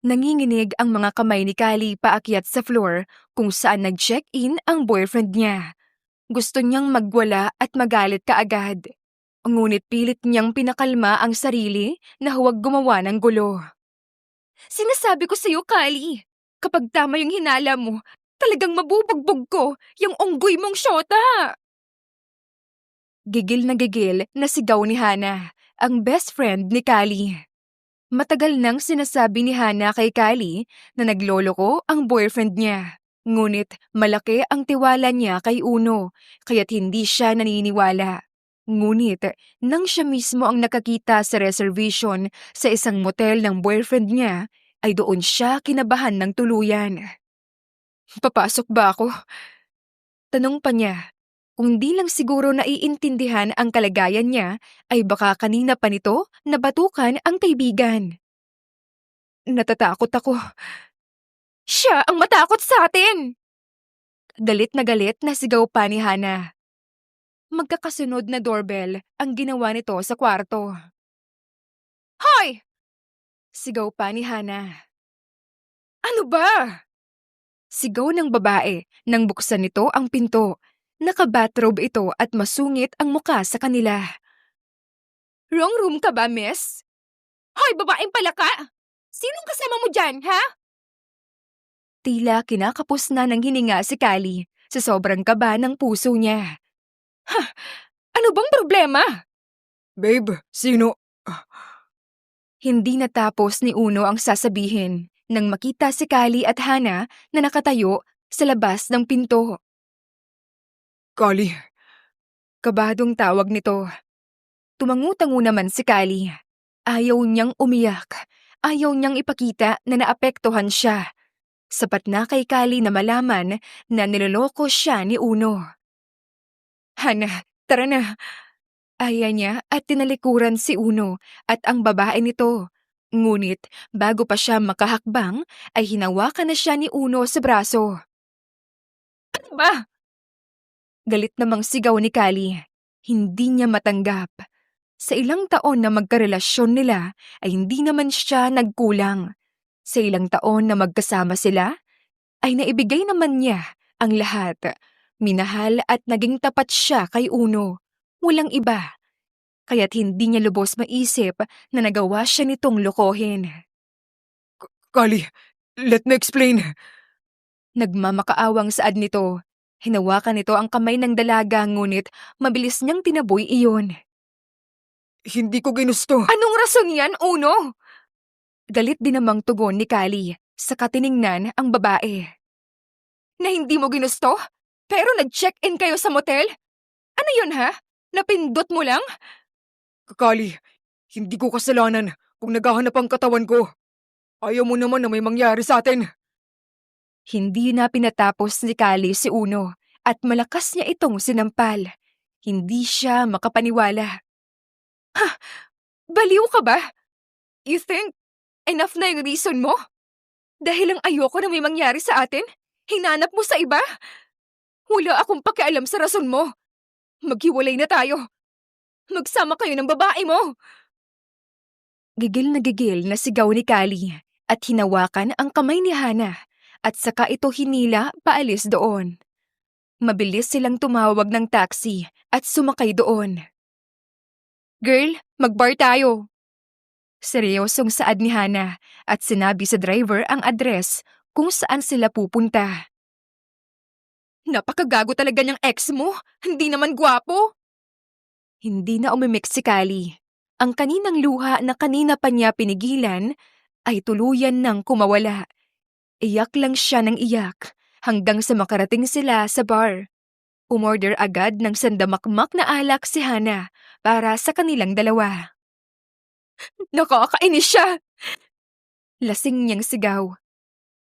Nanginginig ang mga kamay ni Kali paakyat sa floor kung saan nag-check-in ang boyfriend niya. Gusto niyang magwala at magalit kaagad. Ngunit pilit niyang pinakalma ang sarili na huwag gumawa ng gulo. Sinasabi ko sa'yo, Kali, kapag tama yung hinala mo, talagang mabubugbog ko yung unggoy mong syota! Gigil na sigaw ni Hana, ang best friend ni Kali. Matagal nang sinasabi ni Hana kay Kali na nagloloko ang boyfriend niya. Ngunit malaki ang tiwala niya kay Uno, kaya't hindi siya naniniwala. Ngunit nang siya mismo ang nakakita sa reservation sa isang motel ng boyfriend niya, ay doon siya kinabahan ng tuluyan. Papasok ba ako? Tanong pa niya. Kung di lang siguro naiintindihan ang kalagayan niya, ay baka kanina pa nito nabatukan ang kaibigan. Natatakot ako. Siya ang matakot sa atin! Galit na sigaw pa ni Hana. Magkakasunod na doorbell ang ginawa nito sa kwarto. Hoy! Sigaw pa ni Hana. Ano ba? Sigaw ng babae nang buksan nito ang pinto. Naka-bathrobe ito at masungit ang muka sa kanila. Wrong room ka ba, miss? Hoy, babaeng palaka! Sinong kasama mo dyan, ha? Tila kinakapos na ng hininga si Kali sa sobrang kaba ng puso niya. Ha? Ano bang problema? Babe, sino? Hindi natapos ni Uno ang sasabihin nang makita si Kali at Hana na nakatayo sa labas ng pinto. Kali. Kabadong tawag nito. Tumangu-tango naman si Kali. Ayaw niyang umiyak. Ayaw niyang ipakita na naapektuhan siya. Sapat na kay Kali na malaman na niloloko siya ni Uno. Hana, tara na. Aya niya at tinalikuran si Uno at ang babae nito. Ngunit bago pa siya makahakbang ay hinawakan na siya ni Uno sa braso. Ano ba? Galit namang sigaw ni Kali. Hindi niya matanggap. Sa ilang taon na magkarelasyon nila ay hindi naman siya nagkulang. Sa ilang taon na magkasama sila ay naibigay naman niya ang lahat. Minahal at naging tapat siya kay Uno. Walang iba. Kaya't hindi niya lubos maisip na nagawa siya nitong lokohin. Kali, let me explain. Nagmamakaawang saad nito. Hinawakan nito ang kamay ng dalaga ngunit mabilis niyang tinaboy iyon. Hindi ko ginusto. Anong rason yan, Uno? Galit din namang tugon ni Kali sa katiningnan ang babae. Na hindi mo ginusto? Pero nag-check-in kayo sa motel? Ano yun ha? Napindot mo lang? Kali, hindi ko kasalanan kung naghahanap ang katawan ko. Ayaw mo naman na may mangyari sa atin. Hindi na pinatapos ni Kali si Uno at malakas niya itong sinampal. Hindi siya makapaniwala. Ha? Baliw ka ba? You think enough na yung reason mo? Dahil lang ayoko na may mangyari sa atin? Hinanap mo sa iba? Wala akong pakialam sa rason mo. Maghiwalay na tayo. Magsama kayo ng babae mo. Gigil na sigaw ni Kali at hinawakan ang kamay ni Hana at saka ito hinila paalis doon. Mabilis silang tumawag ng taxi at sumakay doon. Girl, mag-bar tayo. Seryosong saad ni Hana at sinabi sa driver ang address kung saan sila pupunta. Napakagago talaga niyang ex mo. Hindi naman gwapo. Hindi na umimik si Kali. Ang kaninang luha na kanina pa niya pinigilan ay tuluyan nang kumawala. Iyak lang siya ng iyak hanggang sa makarating sila sa bar. Umorder agad ng sandamakmak na alak si Hana para sa kanilang dalawa. Nakakainis siya! Lasing niyang sigaw.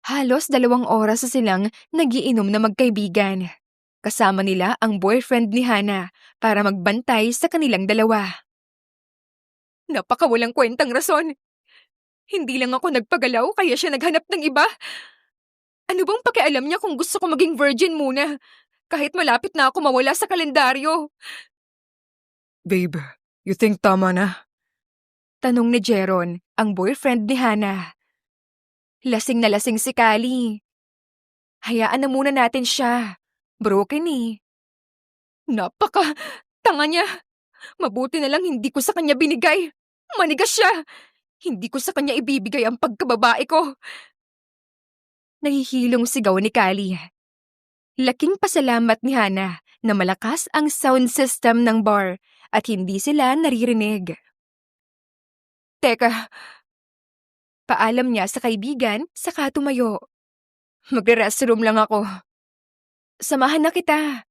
Halos 2 oras na silang nagiinom na magkaibigan. Kasama nila ang boyfriend ni Hana para magbantay sa kanilang dalawa. Napakawalang kwentang rason. Hindi lang ako nagpagalaw kaya siya naghanap ng iba. Ano bang pakialam niya kung gusto ko maging virgin muna? Kahit malapit na ako mawala sa kalendaryo. Babe, you think tama na? Tanong ni Jeron, ang boyfriend ni Hana. Lasing na lasing si Kali. Hayaan na muna natin siya. Broken eh. Tanga niya. Mabuti na lang hindi ko sa kanya binigay. Manigas siya. Hindi ko sa kanya ibibigay ang pagkababae ko. Nahihilong sigaw ni Kali. Laking pasalamat ni Hana na malakas ang sound system ng bar at hindi sila naririnig. Teka, paalam niya sa kaibigan saka tumayo. Magre-restroom lang ako. Samahan na kita.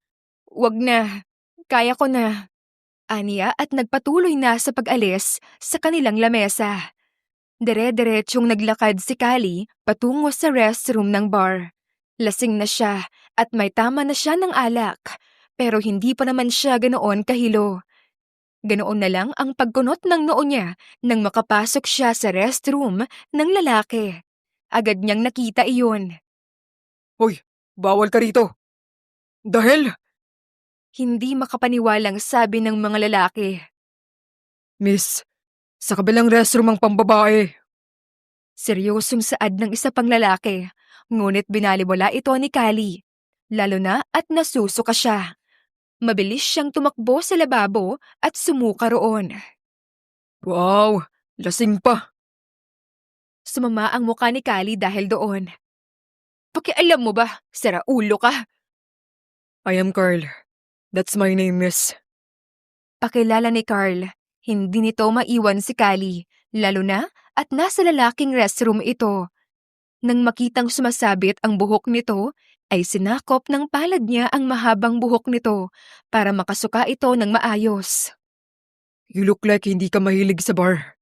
Wag na. Kaya ko na. Aniya at nagpatuloy na sa pag-alis sa kanilang lamesa. Dire-diretsyong naglakad si Kali patungo sa restroom ng bar. Lasing na siya at may tama na siya ng alak, pero hindi pa naman siya ganoon kahilo. Ganoon na lang ang pagkunot ng noo niya nang makapasok siya sa restroom ng lalaki. Agad niyang nakita iyon. Hoy, bawal ka rito. Dahil, Hindi makapaniwalang sabi ng mga lalaki. Miss, sa kabilang restroom ang pambabae. Seryosong saad ng isa pang lalaki, ngunit binaliwala ito ni Kali. Lalo na at nasusuka siya. Mabilis siyang tumakbo sa lababo at sumuka roon. Wow, lasing pa. Sumama ang mukha ni Kali dahil doon. Pakialam mo ba, saraulo ka? I am Carl. That's my name, miss. Pakilala ni Carl. Hindi nito maiwan si Kali, lalo na at nasa lalaking restroom ito. Nang makitang sumasabit ang buhok nito, ay sinakop ng palad niya ang mahabang buhok nito para makasuka ito ng maayos. You look like hindi ka mahilig sa bar.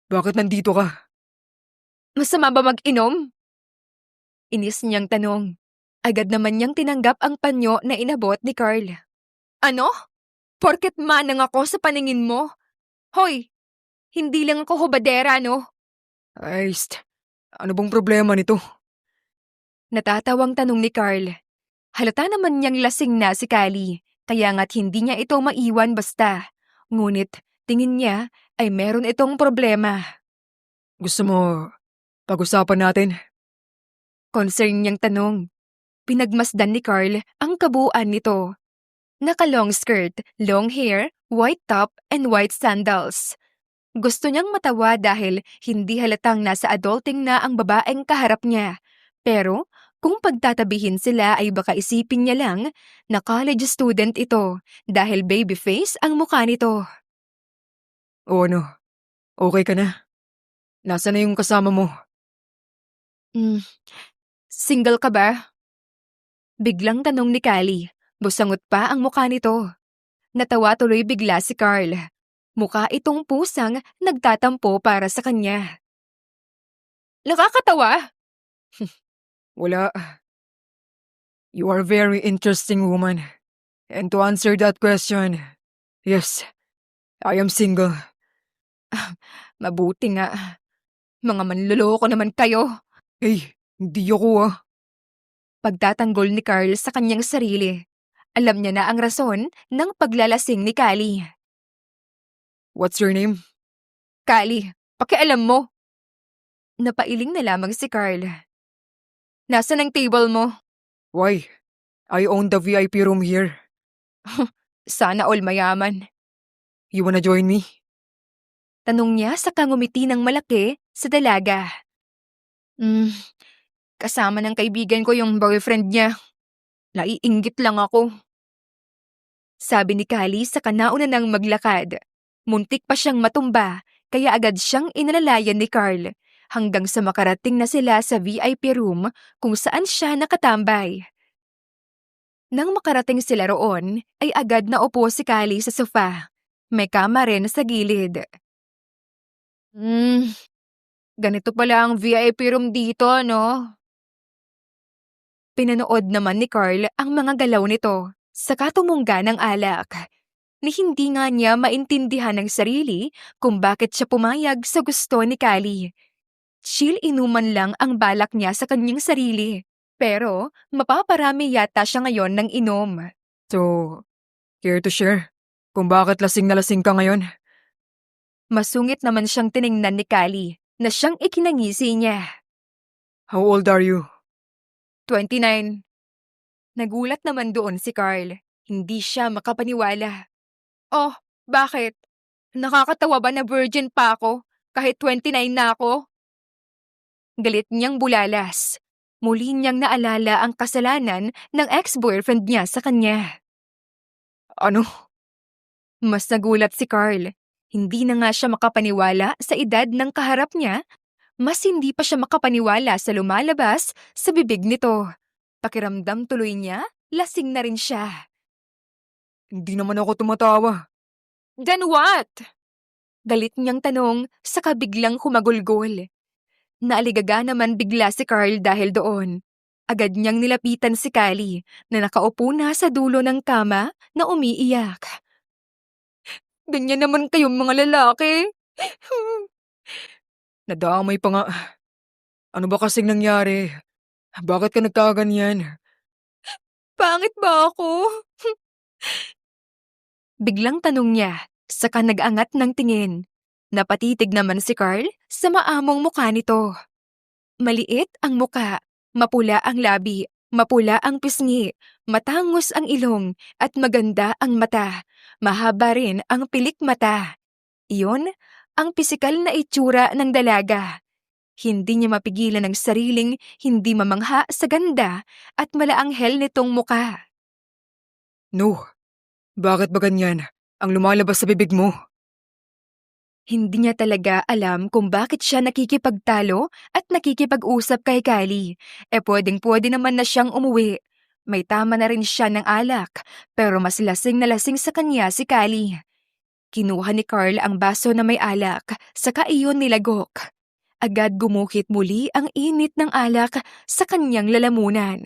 Bakit nandito ka? Masama ba mag-inom? Inis niyang tanong. Agad naman niyang tinanggap ang panyo na inabot ni Carl. Ano? Porket manang ako sa paningin mo? Hoy, hindi lang ako hubadera, no? Christ, ano bang problema nito? Natatawang tanong ni Carl. Halata naman niyang lasing na si Kali, kaya nga't hindi niya ito maiwan basta. Ngunit tingin niya ay meron itong problema. Gusto mo pag-usapan natin? Concern niyang tanong. Pinagmasdan ni Carl ang kabuuan nito. Naka-long skirt, long hair, white top, and white sandals. Gusto niyang matawa dahil hindi halatang nasa adulting na ang babaeng kaharap niya. Pero kung pagtatabihin sila ay baka isipin niya lang na college student ito dahil baby face ang mukha nito. O ano, okay ka na? Nasaan na yung kasama mo? Single ka ba? Biglang tanong ni Kali. Busangot pa ang mukha nito. Natawa tuloy bigla si Carl. Mukha itong pusang nagtatampo para sa kanya. Nakakatawa! Wala. You are a very interesting woman. And to answer that question, yes, I am single. Mabuti nga. Mga manloloko naman kayo. Hey, hindi ako Pagtatanggol ni Carl sa kanyang sarili. Alam niya na ang rason ng paglalasing ni Kali. What's your name? Kali, pakialam mo. Napailing na lamang si Carl. Nasaan ang table mo? Why? I own the VIP room here. Sana all mayaman. You wanna join me? Tanong niya sa kangumiti ng malaki sa dalaga. Kasama ng kaibigan ko yung boyfriend niya. Naiinggit lang ako. Sabi ni Kali sa kanauna ng maglakad. Muntik pa siyang matumba, kaya agad siyang inalalayan ni Carl hanggang sa makarating na sila sa VIP room kung saan siya nakatambay. Nang makarating sila roon, ay agad na upo si Kali sa sofa. May kama rin sa gilid. Ganito pala ang VIP room dito, no? Pinanood naman ni Carl ang mga galaw nito sa katumungga ng alak. Ni hindi nga niya maintindihan ng sarili kung bakit siya pumayag sa gusto ni Kali. Chill inuman lang ang balak niya sa kanyang sarili. Pero mapaparami yata siya ngayon ng inom. So, care to share? Kung bakit lasing na lasing ka ngayon? Masungit naman siyang tiningnan ni Kali na siyang ikinangisi niya. How old are you? 29. Nagulat naman doon si Carl. Hindi siya makapaniwala. Oh, bakit? Nakakatawa ba na virgin pa ako kahit 29 na ako? Galit niyang bulalas. Muli niyang naalala ang kasalanan ng ex-boyfriend niya sa kanya. Ano? Mas nagulat si Carl. Hindi na nga siya makapaniwala sa edad ng kaharap niya, mas hindi pa siya makapaniwala sa lumalabas sa bibig nito. Pakiramdam tuloy niya, lasing na rin siya. Hindi naman ako tumatawa. Then what? Galit niyang tanong, saka biglang humagulgol. Naaligaga naman bigla si Carl dahil doon. Agad niyang nilapitan si Callie na nakaupo na sa dulo ng kama na umiiyak. Ganyan naman kayong mga lalaki. Nadamay pa nga. Ano ba kasing nangyari? Bakit ka nagkaganyan? Pangit ba ako? Biglang tanong niya, saka nag-angat ng tingin. Napatitig naman si Carl sa maamong mukha nito. Maliit ang muka, mapula ang labi, mapula ang pisngi, matangos ang ilong, at maganda ang mata. Mahaba rin ang pilik mata. Iyon ang pisikal na itsura ng dalaga. Hindi niya mapigilan ang sariling hindi mamangha sa ganda at malaanghel nitong muka. No. Bakit ba ganyan? Ang lumalabas sa bibig mo? Hindi niya talaga alam kung bakit siya nakikipagtalo at nakikipag-usap kay Kylie. Pwedeng-pwede naman na siyang umuwi. May tama na rin siya ng alak, pero mas lasing na lasing sa kanya si Kylie. Kinuha ni Carl ang baso na may alak, saka iyon nilagok. Agad gumukit muli ang init ng alak sa kanyang lalamunan.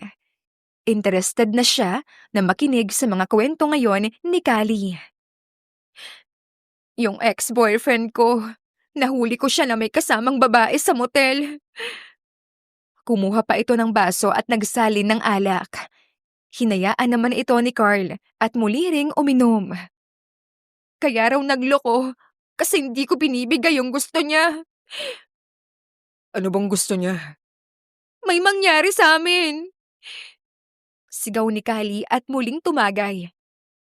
Interested na siya na makinig sa mga kwento ngayon ni Kylie. Yung ex-boyfriend ko, nahuli ko siya na may kasamang babae sa motel. Kumuha pa ito ng baso at nagsalin ng alak. Hinayaan naman ito ni Carl at muli ring uminom. Kaya raw nagloko kasi hindi ko binibigay yung gusto niya. Ano bang gusto niya? May mangyari sa amin. Sigaw ni Kali at muling tumagay.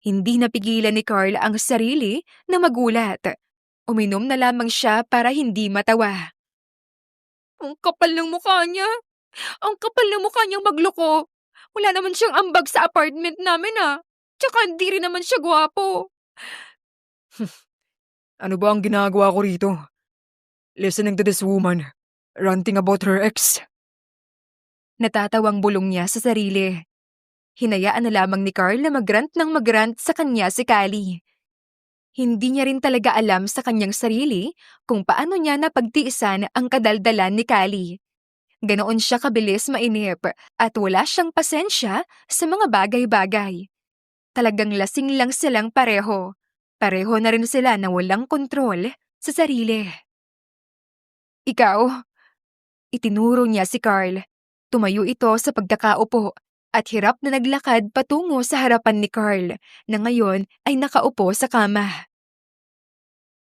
Hindi napigilan ni Carl ang sarili na magulat. Uminom na lamang siya para hindi matawa. Ang kapal ng mukha niya. Ang kapal ng mukha niyang magloko. Wala naman siyang ambag sa apartment namin Tsaka hindi rin naman siya gwapo. Ano ba ang ginagawa ko rito? Listening to this woman, ranting about her ex. Natatawang bulong niya sa sarili. Hinayaan na lamang ni Carl na magrant ng magrant sa kanya si Callie. Hindi niya rin talaga alam sa kanyang sarili kung paano niya napagtiisan ang kadaldalan ni Callie. Ganoon siya kabilis mainip at wala siyang pasensya sa mga bagay-bagay. Talagang lasing lang silang pareho. Pareho na rin sila na walang kontrol sa sarili. Ikaw, itinuro niya si Carl. Tumayo ito sa pagkakaupo at hirap na naglakad patungo sa harapan ni Carl na ngayon ay nakaupo sa kama.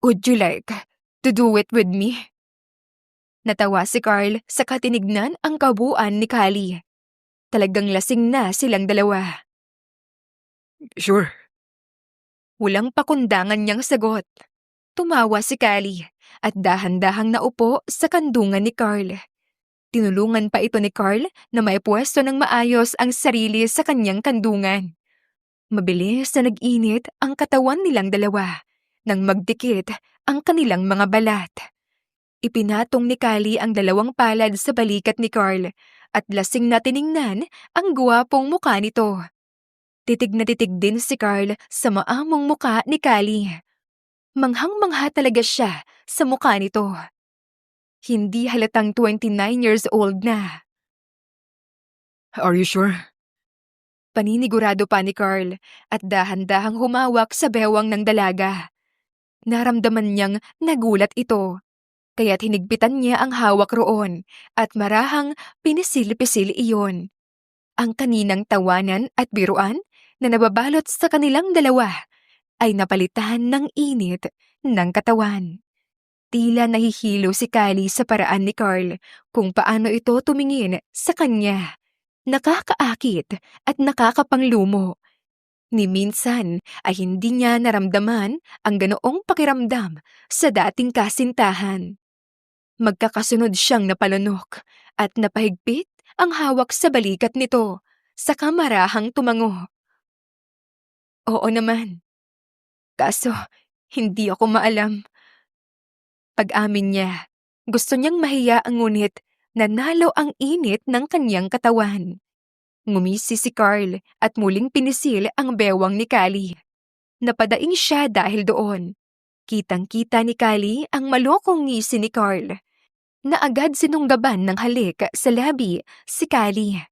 Would you like to do it with me? Natawa si Carl sa katinignan ang kabuuan ni Callie. Talagang lasing na silang dalawa. Sure. Walang pakundangan niyang sagot. Tumawa si Callie at dahan-dahang naupo sa kandungan ni Carl. Tinulungan pa ito ni Carl na maipwesto ng maayos ang sarili sa kanyang kandungan. Mabilis na nag-init ang katawan nilang dalawa nang magdikit ang kanilang mga balat. Ipinatong ni Callie ang dalawang palad sa balikat ni Carl at lasing na tiningnan ang guwapong mukha nito. Titig na titig din si Carl sa maamong mukha ni Callie. Manghang-mangha talaga siya sa mukha nito. Hindi halatang 29 years old na. Are you sure? Paninigurado pa ni Carl at dahan-dahang humawak sa bewang ng dalaga. Naramdaman niyang nagulat ito, kaya't hinigpitan niya ang hawak roon at marahang pinisil-pisil iyon. Ang kaninang tawanan at biruan na nababalot sa kanilang dalawa ay napalitan ng init ng katawan. Tila nahihilo si Kylie sa paraan ni Carl kung paano ito tumingin sa kanya. Nakakaakit at nakakapanglumo. Ni minsan ay hindi niya naramdaman ang ganoong pakiramdam sa dating kasintahan. Magkakasunod siyang napalunok at napahigpit ang hawak sa balikat nito, saka marahang tumango. Oo naman, kaso hindi ako maalam. Pag-amin niya, gusto niyang mahiya ngunit nanalo ang init ng kanyang katawan. Ngumisi si Carl at muling pinisil ang bewang ni Kylie. Napadaing siya dahil doon. Kitang-kita ni Kylie ang malokong ngisi ni Carl, na agad sinunggaban ng halik sa labi si Kylie.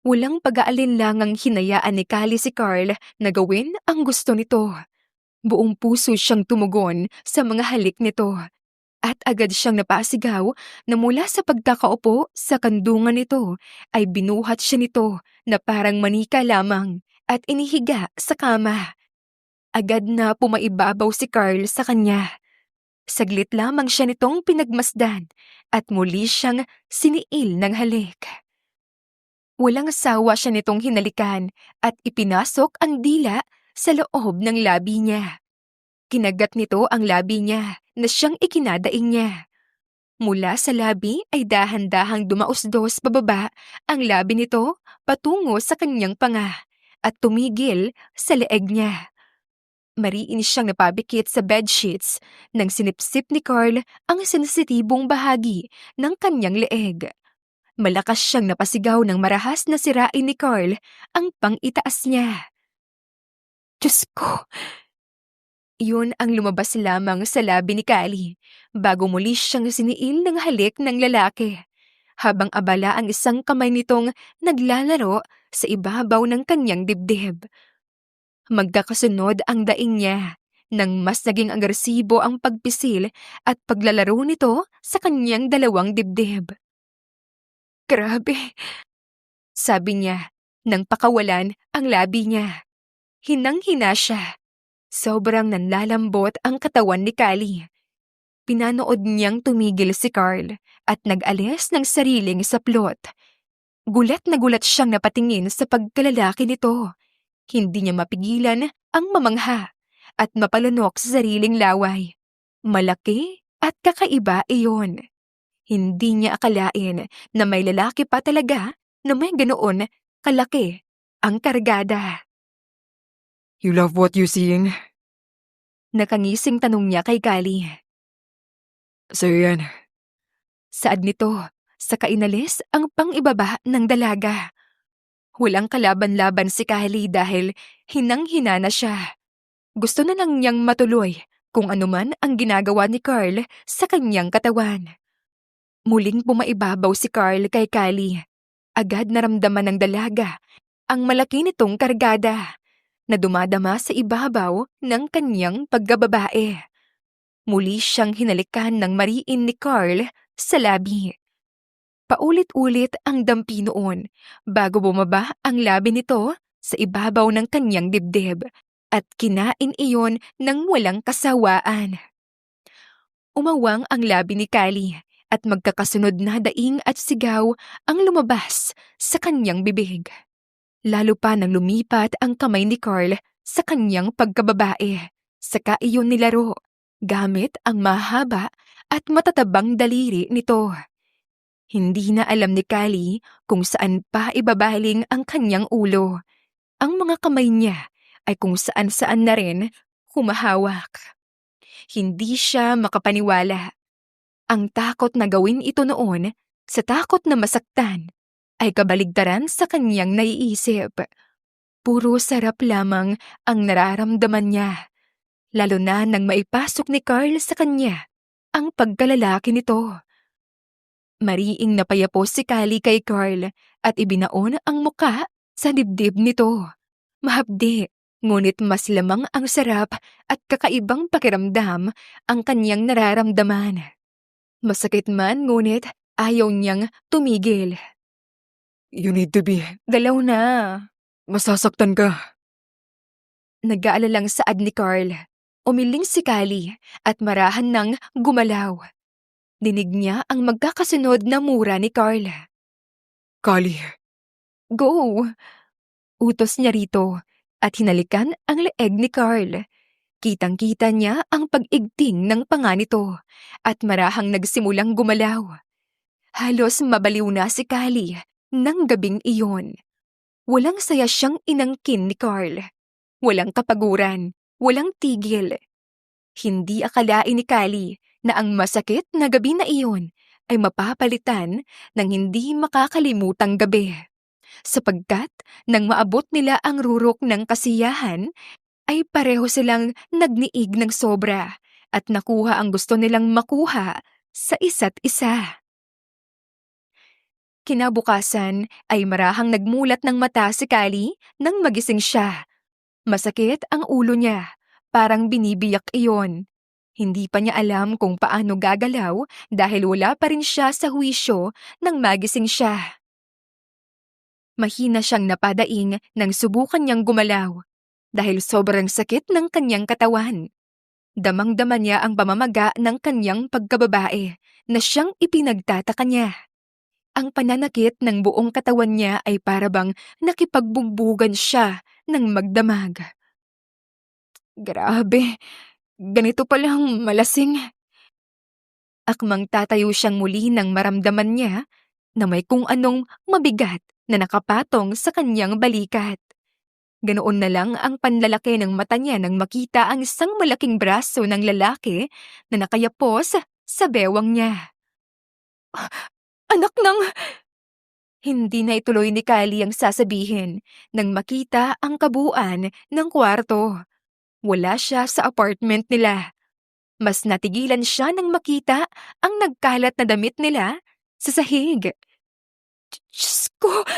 Walang pag-aalinlangang hinayaan ni Kylie si Carl na gawin ang gusto nito. Buong puso siyang tumugon sa mga halik nito. At agad siyang napasigaw na mula sa pagkakaupo sa kandungan nito ay binuhat siya nito na parang manika lamang at inihiga sa kama. Agad na pumaibabaw si Carl sa kanya. Saglit lamang siya nitong pinagmasdan at muli siyang siniil ng halik. Walang sawa siya nitong hinalikan at ipinasok ang dila sa loob ng labi niya. Kinagat nito ang labi niya na siyang ikinadaing niya. Mula sa labi ay dahan-dahang dumausdos pababa ang labi nito patungo sa kanyang panga at tumigil sa leeg niya. Mariin siyang napabikit sa bedsheets nang sinipsip ni Carl ang sensitibong bahagi ng kanyang leeg. Malakas siyang napasigaw ng marahas na sirain ni Carl ang pang-itaas niya. Diyos ko! Iyon ang lumabas lamang sa labi ni Kylie bago muli siyang siniil ng halik ng lalaki, habang abala ang isang kamay nitong naglalaro sa ibabaw ng kanyang dibdib. Magkakasunod ang daing niya nang mas naging agresibo ang pagpisil at paglalaro nito sa kanyang dalawang dibdib. Grabe, sabi niya nang pakawalan ang labi niya. Hinang-hina siya. Sobrang nanlalambot ang katawan ni Kylie. Pinanood niyang tumigil si Carl at nag-alis ng sariling saplot. Gulat na gulat siyang napatingin sa pagkalalaki nito. Hindi niya mapigilan ang mamangha at mapalunok sa sariling laway. Malaki at kakaiba iyon. Hindi niya akalain na may lalaki pa talaga na may ganoon kalaki ang kargada. You love what you seeing? Nakangising tanong niya kay Kylie. Sa'yo yan. Saad nito, saka inalis ang pang-ibaba ng dalaga. Walang kalaban-laban si Kylie dahil hinang-hina na siya. Gusto na lang niyang matuloy kung anuman ang ginagawa ni Carl sa kanyang katawan. Muling pumaibabaw si Carl kay Kylie. Agad naramdaman ng dalaga ang malaki nitong kargada na dumadama sa ibabaw ng kanyang pagkababae. Muli siyang hinalikan ng mariin ni Carl sa labi. Paulit-ulit ang dampi noon bago bumaba ang labi nito sa ibabaw ng kanyang dibdib at kinain iyon ng walang kasawaan. Umawang ang labi ni Kylie at magkakasunod na daing at sigaw ang lumabas sa kanyang bibig. Lalo pa nang lumipat ang kamay ni Carl sa kanyang pagkababae. Saka iyon nilaro gamit ang mahaba at matatabang daliri nito. Hindi na alam ni Kylie kung saan pa ibabaling ang kanyang ulo. Ang mga kamay niya ay kung saan-saan na rin humahawak. Hindi siya makapaniwala. Ang takot na gawin ito noon sa takot na masaktan ay kabaligtaran sa kanyang naiisip. Puro sarap lamang ang nararamdaman niya, lalo na nang maipasok ni Carl sa kanya ang pagkalalaki nito. Mariing napayapos si Kylie kay Carl at ibinaon ang muka sa dibdib nito. Mahapdi, ngunit mas lamang ang sarap at kakaibang pakiramdam ang kanyang nararamdaman. Masakit man ngunit ayaw niyang tumigil. You need to be. Dalaw na. Masasaktan ka. Nag-aalalang saad ni Carl. Umiling si Kali at marahan ng gumalaw. Dinig niya ang magkakasunod na mura ni Carl. Kali, Go! Utos niya rito at hinalikan ang leeg ni Carl. Kitang-kita niya ang pag-igting ng panga nito at marahang nagsimulang gumalaw. Halos mabaliw na si Kali ng gabing iyon. Walang saya siyang inangkin ni Carl. Walang kapaguran, walang tigil. Hindi akalain ni Kali na ang masakit na gabi na iyon ay mapapalitan ng hindi makakalimutang gabi. Sapagkat nang maabot nila ang rurok ng kasiyahan, ay pareho silang nagniig ng sobra at nakuha ang gusto nilang makuha sa isa't isa. Kinabukasan ay marahang nagmulat ng mata si Kali nang magising siya. Masakit ang ulo niya, parang binibiyak iyon. Hindi pa niya alam kung paano gagalaw dahil wala pa rin siya sa huwisyo nang magising siya. Mahina siyang napadaing nang subukan niyang gumalaw dahil sobrang sakit ng kanyang katawan. Damang-dama niya ang pamamaga ng kanyang pagkababae na siyang ipinagtataka niya. Ang pananakit ng buong katawan niya ay parabang nakipagbugbugan siya ng magdamag. Grabe, ganito palang malasing. Akmang tatayo siyang muli nang maramdaman niya na may kung anong mabigat na nakapatong sa kanyang balikat. Ganoon na lang ang panlalaki ng mata niya nang makita ang isang malaking braso ng lalaki na nakayapos sa bewang niya. Anak ng... Hindi na ituloy ni Kali ang sasabihin nang makita ang kabuuan ng kwarto. Wala siya sa apartment nila. Mas natigilan siya nang makita ang nagkalat na damit nila sa sahig. Diyos ko!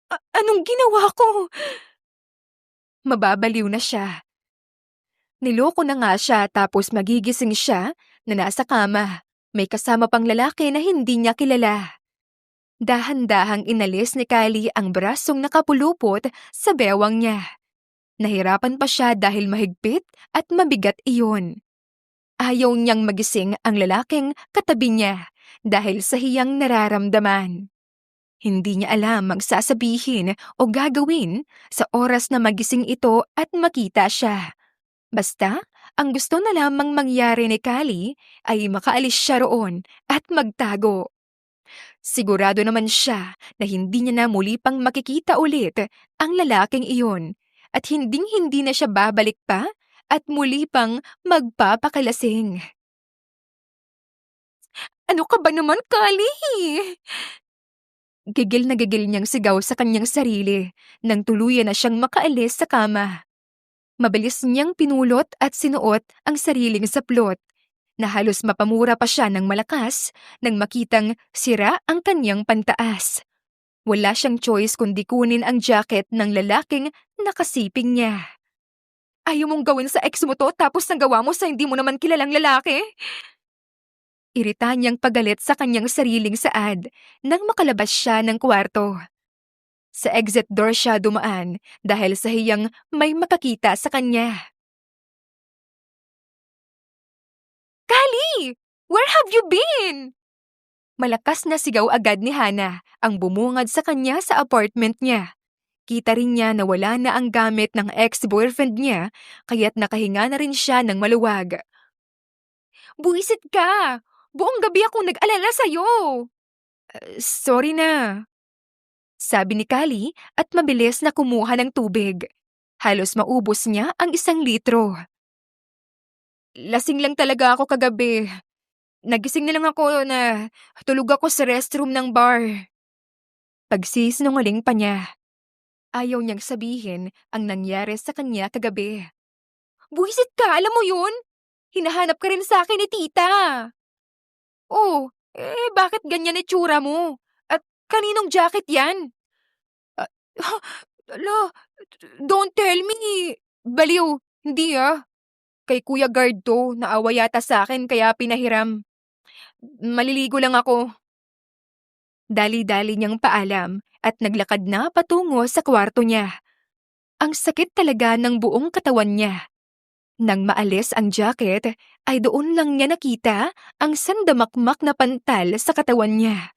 Anong ginawa ko? Mababaliw na siya. Niloko na nga siya tapos magigising siya na nasa kama. May kasama pang lalaki na hindi niya kilala. Dahan-dahang inalis ni Kylie ang brasong nakapulupot sa bewang niya. Nahirapan pa siya dahil mahigpit at mabigat iyon. Ayaw niyang magising ang lalaking katabi niya dahil sa hiyang nararamdaman. Hindi niya alam ang sasabihin o gagawin sa oras na magising ito at makita siya. Basta, ang gusto na lamang mangyari ni Kylie ay makaalis siya roon at magtago. Sigurado naman siya na hindi niya na muli pang makikita ulit ang lalaking iyon at hinding-hindi na siya babalik pa at muli pang magpapakilasing. Ano ka ba naman, Kylie? Gigil na gigil niyang sigaw sa kanyang sarili nang tuluyan na siyang makaalis sa kama. Mabilis niyang pinulot at sinuot ang sariling saplot na halos mapamura pa siya ng malakas nang makitang sira ang kanyang pantaas. Wala siyang choice kundi kunin ang jacket ng lalaking nakasiping niya. Ayaw mong gawin sa ex mo to tapos nagawa mo sa hindi mo naman kilalang lalaki? Irita niyang pagalit sa kanyang sariling saad nang makalabas siya ng kwarto. Sa exit door siya dumaan dahil sa hiyang may makakita sa kanya. Kali! Where have you been? Malakas na sigaw agad ni Hana ang bumungad sa kanya sa apartment niya. Kita rin niya na wala na ang gamit ng ex-boyfriend niya kaya't nakahinga na rin siya ng maluwag. Buwisit ka! Buong gabi akong nag-alala sa'yo! Sorry na. Sabi ni Kali at mabilis na kumuha ng tubig. Halos maubos niya ang 1 litro. Lasing lang talaga ako kagabi. Nagising na lang ako na tulog ako sa restroom ng bar. Pagsisinungaling pa niya. Ayaw niyang sabihin ang nangyari sa kanya kagabi. Buwisit ka, alam mo yun? Hinahanap ka rin sa akin ni tita. Oh, bakit ganyan itsura mo? At kaninong jacket yan? Ala, don't tell me. Baliw, hindi ah. Kay Kuya Guard to, naawa yata sa akin kaya pinahiram. Maliligo lang ako. Dali-dali niyang paalam at naglakad na patungo sa kwarto niya. Ang sakit talaga ng buong katawan niya. Nang maalis ang jacket, ay doon lang niya nakita ang sandamakmak na pantal sa katawan niya.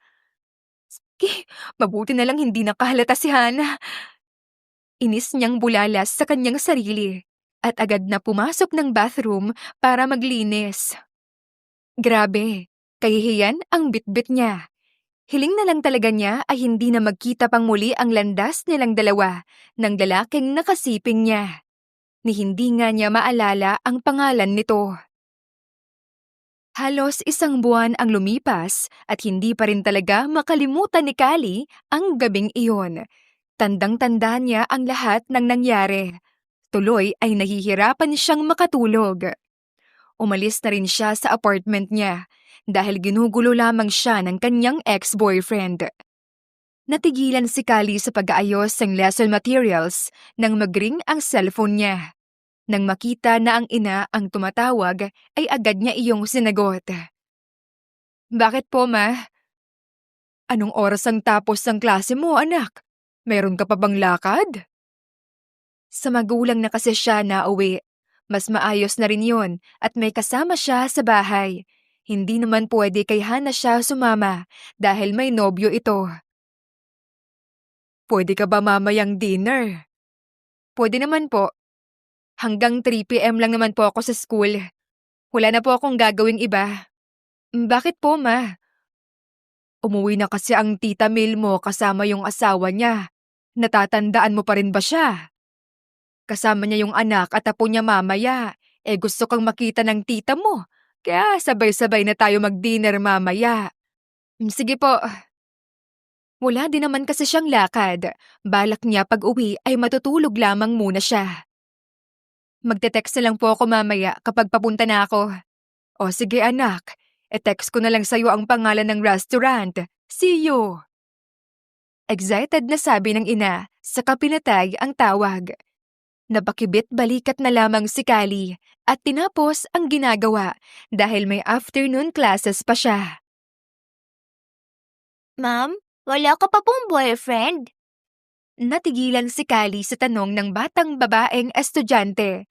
Mabuti na lang hindi nakahalata si Hana. Inis niyang bulalas sa kanyang sarili at agad na pumasok ng bathroom para maglinis. Grabe, kahihiyan ang bitbit niya. Hiling na lang talaga niya ay hindi na magkita pang muli ang landas nilang dalawa ng lalaking nakasiping niya. Ni hindi nga niya maalala ang pangalan nito. Halos 1 buwan ang lumipas at hindi pa rin talaga makalimutan ni Kali ang gabing iyon. Tandang-tanda niya ang lahat ng nangyari. Tuloy ay nahihirapan siyang makatulog. Umalis na rin siya sa apartment niya dahil ginugulo lamang siya ng kanyang ex-boyfriend. Natigilan si Kali sa pag-aayos ng lesson materials nang mag-ring ang cellphone niya. Nang makita na ang ina ang tumatawag, ay agad niya iyong sinagot. Bakit po, ma? Anong oras ang tapos ng klase mo, anak? Meron ka pa bang lakad? Sa magulang na kasi siya nauwi. Mas maayos na rin yun at may kasama siya sa bahay. Hindi naman pwede kay Hana siya sumama dahil may nobyo ito. Pwede ka ba mamayang dinner? Pwede naman po. Hanggang 3 p.m. lang naman po ako sa school. Wala na po akong gagawing iba. Bakit po, ma? Umuwi na kasi ang tita Mil mo kasama yung asawa niya. Natatandaan mo pa rin ba siya? Kasama niya yung anak at apo niya mamaya. Gusto kang makita ng tita mo. Kaya sabay-sabay na tayo mag-dinner mamaya. Sige po. Wala din naman kasi siyang lakad. Balak niya pag-uwi ay matutulog lamang muna siya. Magte-text na lang po ako mamaya kapag papunta na ako. O sige anak, text ko na lang sa'yo ang pangalan ng restaurant. See you! Excited na sabi ng ina, saka pinatay ang tawag. Napakibit balikat na lamang si Kali at tinapos ang ginagawa dahil may afternoon classes pa siya. Ma'am, wala ka pa pong boyfriend? Natigilan si Kali sa tanong ng batang babaeng estudyante.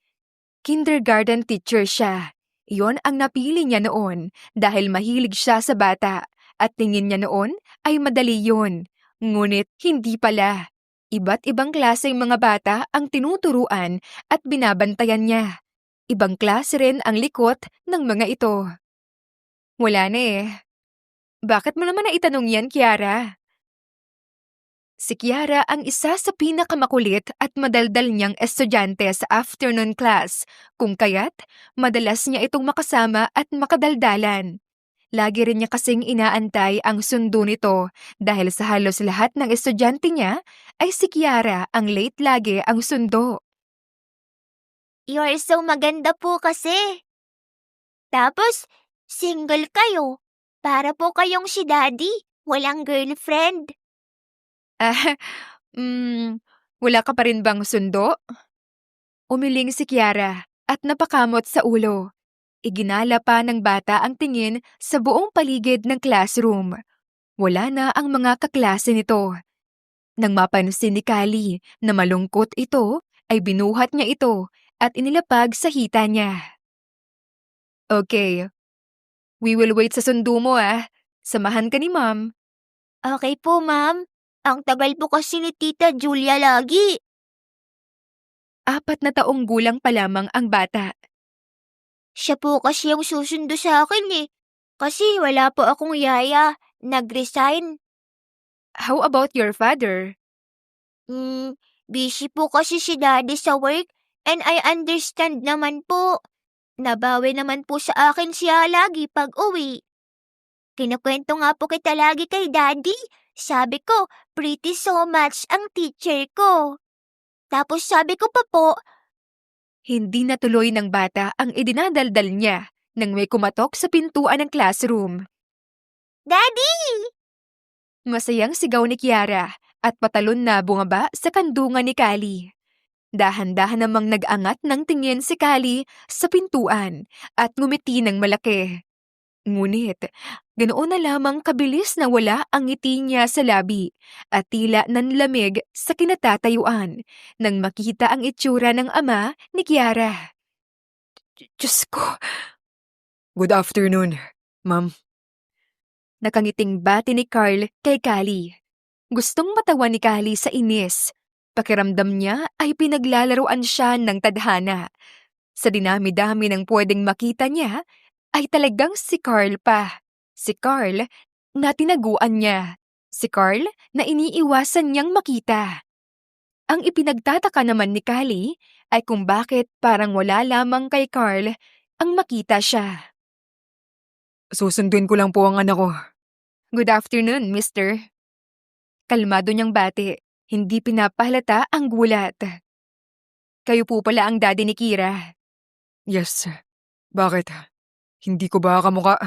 Kindergarten teacher siya. Iyon ang napili niya noon dahil mahilig siya sa bata at tingin niya noon ay madali yun. Ngunit hindi pala. Iba't ibang klaseng mga bata ang tinuturuan at binabantayan niya. Ibang klase rin ang likot ng mga ito. Wala na eh. Bakit mo naman naitanong yan, Kiara? Si Kiara ang isa sa pinakamakulit at madaldal niyang estudyante sa afternoon class, kung kaya't madalas niya itong makasama at makadaldalan. Lagi rin niya kasing inaantay ang sundo nito dahil sa halos lahat ng estudyante niya ay si Kiara ang late lagi ang sundo. You're so maganda po kasi. Tapos, single kayo. Para po kayong si Daddy, walang girlfriend. Ah, wala ka pa rin bang sundo? Umiling si Kiara at napakamot sa ulo. Iginala pa ng bata ang tingin sa buong paligid ng classroom. Wala na ang mga kaklase nito. Nang mapansin ni Kali na malungkot ito, ay binuhat niya ito at inilapag sa hita niya. Okay, we will wait sa sundo mo Samahan ka ni Ma'am. Okay po, ma'am. Ang tagal po kasi ni Tita Julia lagi. 4 na taong gulang pa lamang ang bata. Siya po kasi yung susundo sa akin eh. Kasi wala po akong yaya. Nag-resign. How about your father? Busy po kasi si Daddy sa work and I understand naman po. Nabawi naman po sa akin siya lagi pag uwi. Kinukwento nga po kita lagi kay Daddy. Sabi ko, pretty so much ang teacher ko. Tapos sabi ko pa po, Hindi natuloy ng bata ang idinadaldal niya nang may kumatok sa pintuan ng classroom. Daddy! Masayang sigaw ni Kiara at patalon na bumaba sa kandungan ni Kali. Dahan-dahan namang nag-angat ng tingin si Kali sa pintuan at ngumiti ng malaki. Ngunit, ganoon na lamang kabilis na wala ang ngiti niya sa labi at tila nanlamig sa kinatatayuan nang makita ang itsura ng ama ni Kiara. Diyos ko. Good afternoon, ma'am. Nakangiting bati ni Carl kay Callie. Gustong matawa ni Callie sa inis. Pakiramdam niya ay pinaglalaroan siya ng tadhana. Sa dinami-dami ng pwedeng makita niya, ay talagang si Carl pa. Si Carl na tinaguan niya. Si Carl na iniiwasan niyang makita. Ang ipinagtataka naman ni Callie ay kung bakit parang wala lamang kay Carl ang makita siya. Susunduin ko lang po ang anak ko. Good afternoon, mister. Kalmado niyang bati, hindi pinapahalata ang gulat. Kayo po pala ang daddy ni Kira. Yes. Bakit? Hindi ko ba kamukha?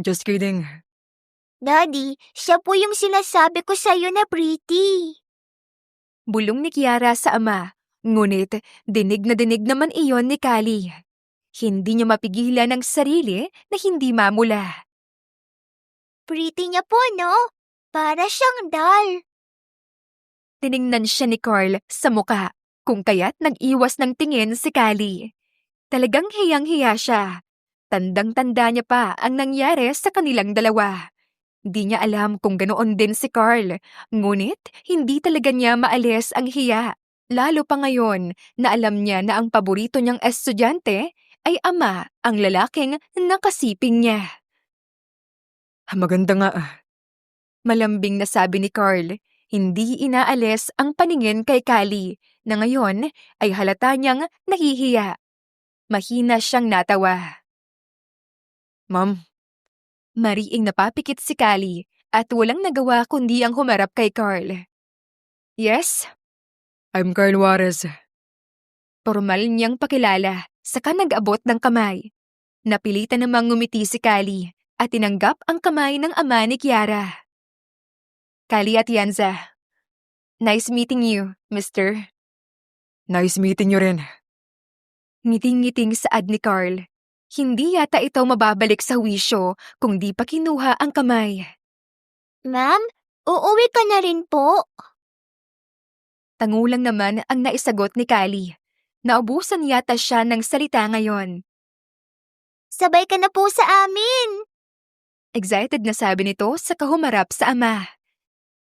Just kidding. Daddy, siya po yung sinasabi ko sa'yo na pretty. Bulong ni Kiara sa ama, ngunit dinig na dinig naman iyon ni Callie. Hindi niya mapigilan ang sarili na hindi mamula. Pretty niya po, no? Para siyang doll. Tiningnan siya ni Carl sa muka, kung kaya't nag-iwas ng tingin si Callie. Talagang hiyang-hiya siya. Tandang-tanda niya pa ang nangyari sa kanilang dalawa. Di niya alam kung ganoon din si Carl, ngunit hindi talaga niya maalis ang hiya. Lalo pa ngayon na alam niya na ang paborito niyang estudyante ay ama, ang lalaking nakasiping niya. Maganda nga. Malambing na sabi ni Carl, hindi inaalis ang paningin kay Callie na ngayon ay halata niyang nahihiya. Mahina siyang natawa. Ma'am, Mariing napapikit si Callie at walang nagawa kundi ang humarap kay Carl. Yes? I'm Carl Juarez. Formal niyang pakilala, saka nag-abot ng kamay. Napilitan namang ngumiti si Callie at tinanggap ang kamay ng ama ni Kiara. Callie Atienza. Nice meeting you, mister. Nice meeting you rin. Ngiting-ngiting saad ni Carl. Hindi yata ito mababalik sa wisyo kung di pa kinuha ang kamay. Ma'am, uuwi ka na rin po. Tangulang naman ang naisagot ni Callie. Naubusan yata siya ng salita ngayon. Sabay ka na po sa amin. Excited na sabi nito sa kahumarap sa ama.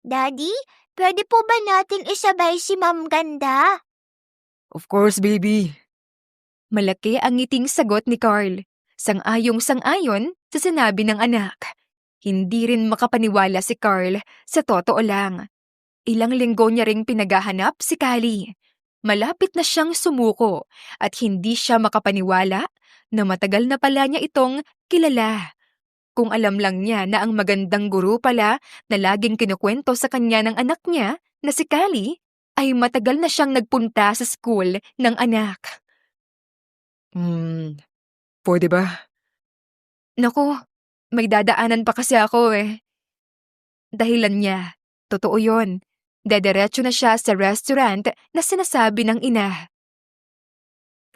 Daddy, pwede po ba nating isabay si Ma'am Ganda? Of course, baby. Malaki ang ngiting sagot ni Carl. Sang-ayong-sang-ayon sa sinabi ng anak. Hindi rin makapaniwala si Carl, sa totoo lang. Ilang linggo niya ring pinaghahanap si Callie. Malapit na siyang sumuko at hindi siya makapaniwala na matagal na pala niya itong kilala. Kung alam lang niya na ang magandang guro pala na laging kinukwento sa kanya ng anak niya na si Callie ay matagal na siyang nagpunta sa school ng anak. Pwede ba? Naku, may dadaanan pa kasi ako eh. Dahilan niya, totoo yon. Dederecho na siya sa restaurant na sinasabi ng ina.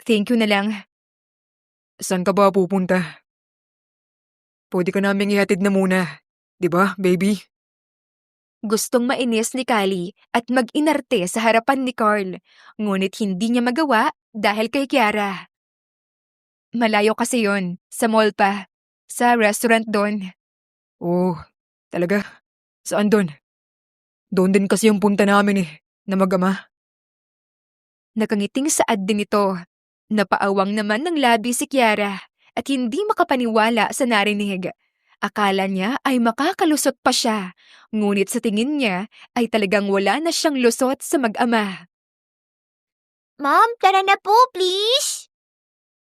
Thank you na lang. Saan ka ba pupunta? Pwede ka naming ihatid na muna. Di ba, baby? Gustong mainis ni Callie at mag-inarte sa harapan ni Carl, ngunit hindi niya magawa dahil kay Kiara. Malayo kasi yon, sa mall pa, sa restaurant doon. Oh, talaga? Saan doon? Doon din kasi yung punta namin na mag-ama. Nakangiting saad din ito. Napaawang naman ng labi si Kiara at hindi makapaniwala sa narinig. Akala niya ay makakalusot pa siya, ngunit sa tingin niya ay talagang wala na siyang lusot sa mag-ama. Ma'am, tara na po, please.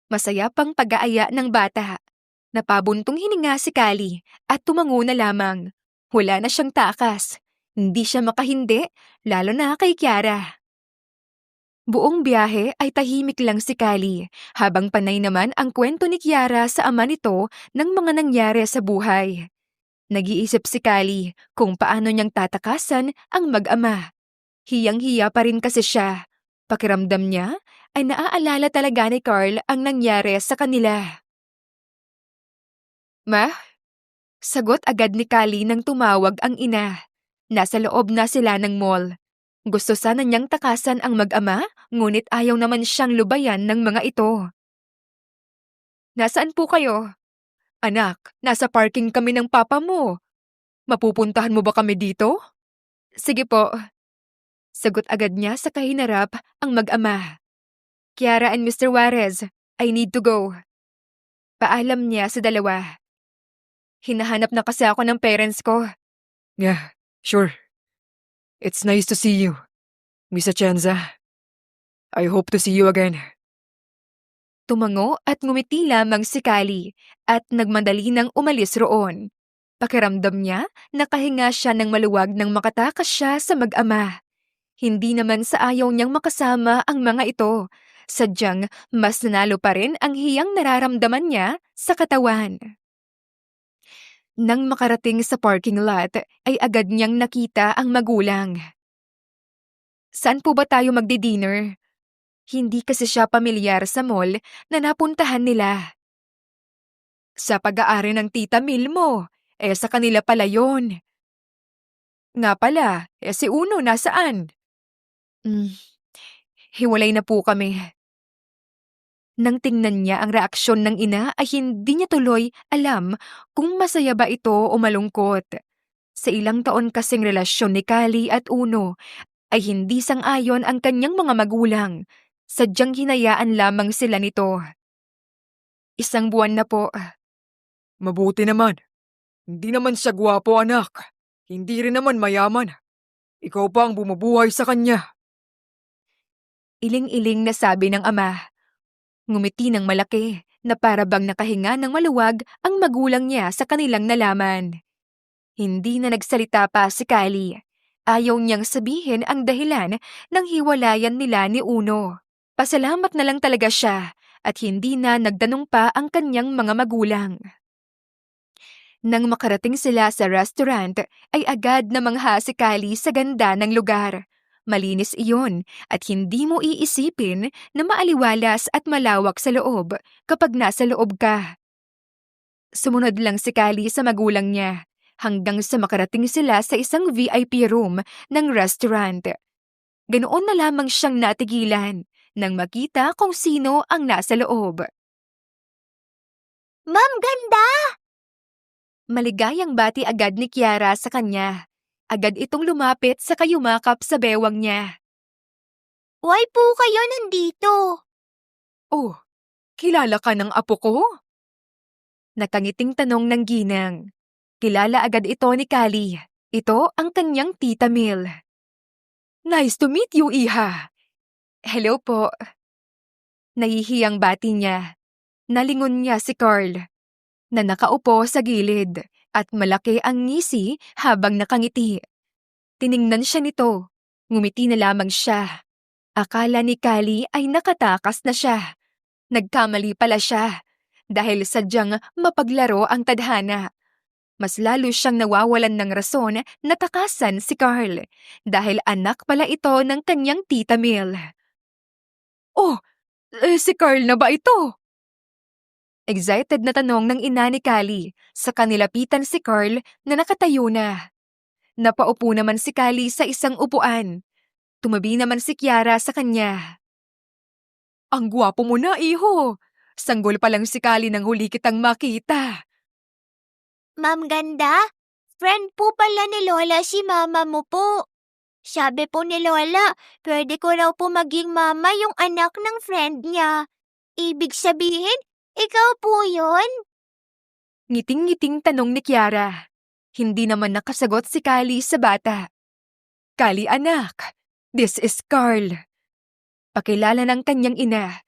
Masaya pang pag-aaya ng bata. Napabuntong hininga si Callie at tumango na lamang. Wala na siyang takas. Hindi siya makahindi, lalo na kay Kiara. Buong biyahe ay tahimik lang si Callie, habang panay naman ang kwento ni Kiara sa ama nito ng mga nangyari sa buhay. Nag-iisip si Callie kung paano niyang tatakasan ang mag-ama. Hiyang-hiya pa rin kasi siya. Pakiramdam niya ay naaalala talaga ni Carl ang nangyari sa kanila. Ma? Sagot agad ni Callie nang tumawag ang ina. Nasa loob na sila ng mall. Gusto sana niyang takasan ang mag-ama, ngunit ayaw naman siyang lubayan ng mga ito. Nasaan po kayo? Anak, nasa parking kami ng papa mo. Mapupuntahan mo ba kami dito? Sige po. Sagot agad niya sa kahinarap ang mag-ama. Kiara and Mr. Juarez, I need to go. Paalam niya sa dalawa. Hinahanap na kasi ako ng parents ko. Yeah, sure. It's nice to see you, Miss Atienza. I hope to see you again. Tumango at ngumiti lamang si Kali at nagmadali nang umalis roon. Pakiramdam niya, nakahinga siya ng maluwag nang makatakas siya sa mag-ama. Hindi naman sa ayaw niyang makasama ang mga ito. Sadyang mas nanalo pa rin ang hiyang nararamdaman niya sa katawan. Nang makarating sa parking lot, ay agad niyang nakita ang magulang. Saan po ba tayo magdi-dinner? Hindi kasi siya pamilyar sa mall na napuntahan nila. Sa pag-aari ng tita Mil mo, sa kanila pala yon. Nga pala, si Uno nasaan? Hiwalay na po kami. Nang tingnan niya ang reaksyon ng ina ay hindi niya tuloy alam kung masaya ba ito o malungkot. Sa ilang taon kasing relasyon ni Kali at Uno ay hindi sang-ayon ang kanyang mga magulang. Sadyang hinayaan lamang sila nito. 1 buwan na po. Mabuti naman. Hindi naman siya gwapo, anak. Hindi rin naman mayaman. Ikaw pa ang bumubuhay sa kanya. Iling-iling na sabi ng ama. Ngumiti ng malaki na para bang nakahinga ng maluwag ang magulang niya sa kanilang nalaman. Hindi na nagsalita pa si Kali. Ayaw niyang sabihin ang dahilan ng hiwalayan nila ni Uno. Pasalamat na lang talaga siya at hindi na nagdanong pa ang kanyang mga magulang. Nang makarating sila sa restaurant, ay agad na mangha si Kali sa ganda ng lugar. Malinis iyon at hindi mo iisipin na maaliwalas at malawak sa loob kapag nasa loob ka. Sumunod lang si Kali sa magulang niya hanggang sa makarating sila sa isang VIP room ng restaurant. Ganoon na lamang siyang natigilan nang makita kung sino ang nasa loob. Ma'am, ganda! Maligayang bati agad ni Kiara sa kanya. Agad itong lumapit sa kayumakap sa bewang niya. Why po kayo nandito? Oh, kilala ka ng apo ko? Nakangiting tanong ng ginang. Kilala agad ito ni Kali. Ito ang kanyang tita Mil. Nice to meet you, Iha. Hello po. Nahihiyang bati niya. Nalingon niya si Carl, na nakaupo sa gilid at malaki ang ngisi habang nakangiti. Tiningnan siya nito. Ngumiti na lamang siya. Akala ni Kali ay nakatakas na siya. Nagkamali pala siya dahil sadyang mapaglaro ang tadhana. Mas lalo siyang nawawalan ng rason na takasan si Carl dahil anak pala ito ng kanyang tita Mil. Oh, si Carl na ba ito? Excited na tanong ng ina ni Kali sa kanilapitan si Carl na nakatayo na. Napaupo naman si Kali sa isang upuan. Tumabi naman si Kiara sa kanya. Ang gwapo mo na, iho. Sanggol pa lang si Kali nang huli kitang makita. Ma'am, ganda? Friend po pala ni Lola si mama mo po. Sabi po ni Lola, pwede ko raw po maging mama yung anak ng friend niya. Ibig sabihin, ikaw po yun? Ngiting-ngiting tanong ni Kiara. Hindi naman nakasagot si Kali sa bata. Kali anak, this is Carl. Pakilala ng kanyang ina.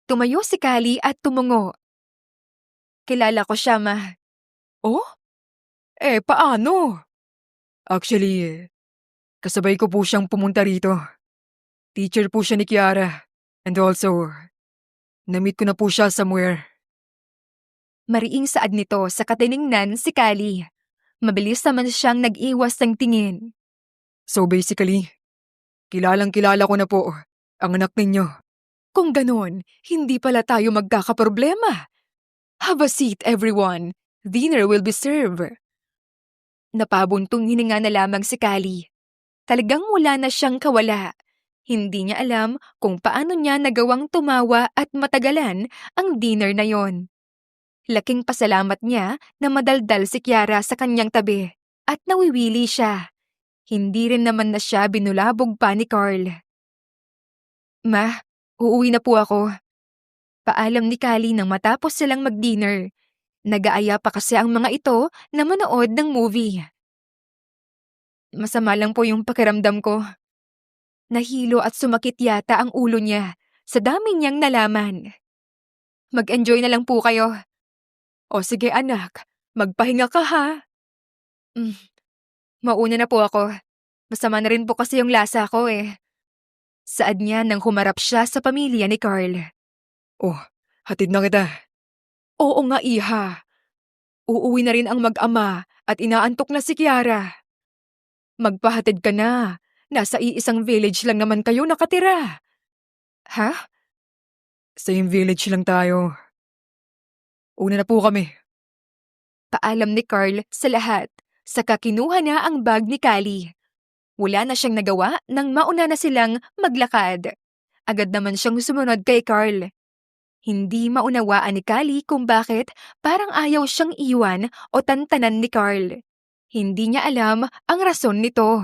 Tumayo si Kali at tumungo. Kilala ko siya, ma. Oh? Paano? Actually, kasabay ko po siyang pumunta rito. Teacher po siya ni Kiara. And also, na-meet ko na po siya somewhere. Mariing saad nito sa katiningnan si Kali. Mabilis naman siyang nag-iwas ng tingin. So basically, kilalang-kilala ko na po ang anak ninyo. Kung ganon, hindi pala tayo magkakaproblema. Have a seat, everyone. Dinner will be served. Napabuntong hininga na lamang si Kali. Talagang wala na siyang kawala. Hindi niya alam kung paano niya nagawang tumawa at matagalan ang dinner na yon. Laking pasalamat niya na madaldal si Kiara sa kanyang tabi at nawiwili siya. Hindi rin naman na siya binulabog pa ni Carl. Ma, uuwi na po ako. Paalam ni Callie nang matapos silang mag-dinner. Nag-aaya pa kasi ang mga ito na manood ng movie. Masama lang po yung pakiramdam ko. Nahilo at sumakit yata ang ulo niya sa dami niyang nalaman. Mag-enjoy na lang po kayo. O sige anak, magpahinga ka ha. Mauna na po ako. Masama na rin po kasi yung lasa ko eh. Saad niya nang humarap siya sa pamilya ni Carl. Oh, hatid na kita. Oo nga iha. Uuwi na rin ang mag-ama at inaantok na si Kiara. Magpahatid ka na. Nasa iisang village lang naman kayo nakatira. Ha? Same village lang tayo. Una na po kami. Paalam ni Carl sa lahat. Saka kinuha na ang bag ni Callie. Wala na siyang nagawa nang mauna na silang maglakad. Agad naman siyang sumunod kay Carl. Hindi maunawaan ni Callie kung bakit parang ayaw siyang iwan o tantanan ni Carl. Hindi niya alam ang rason nito.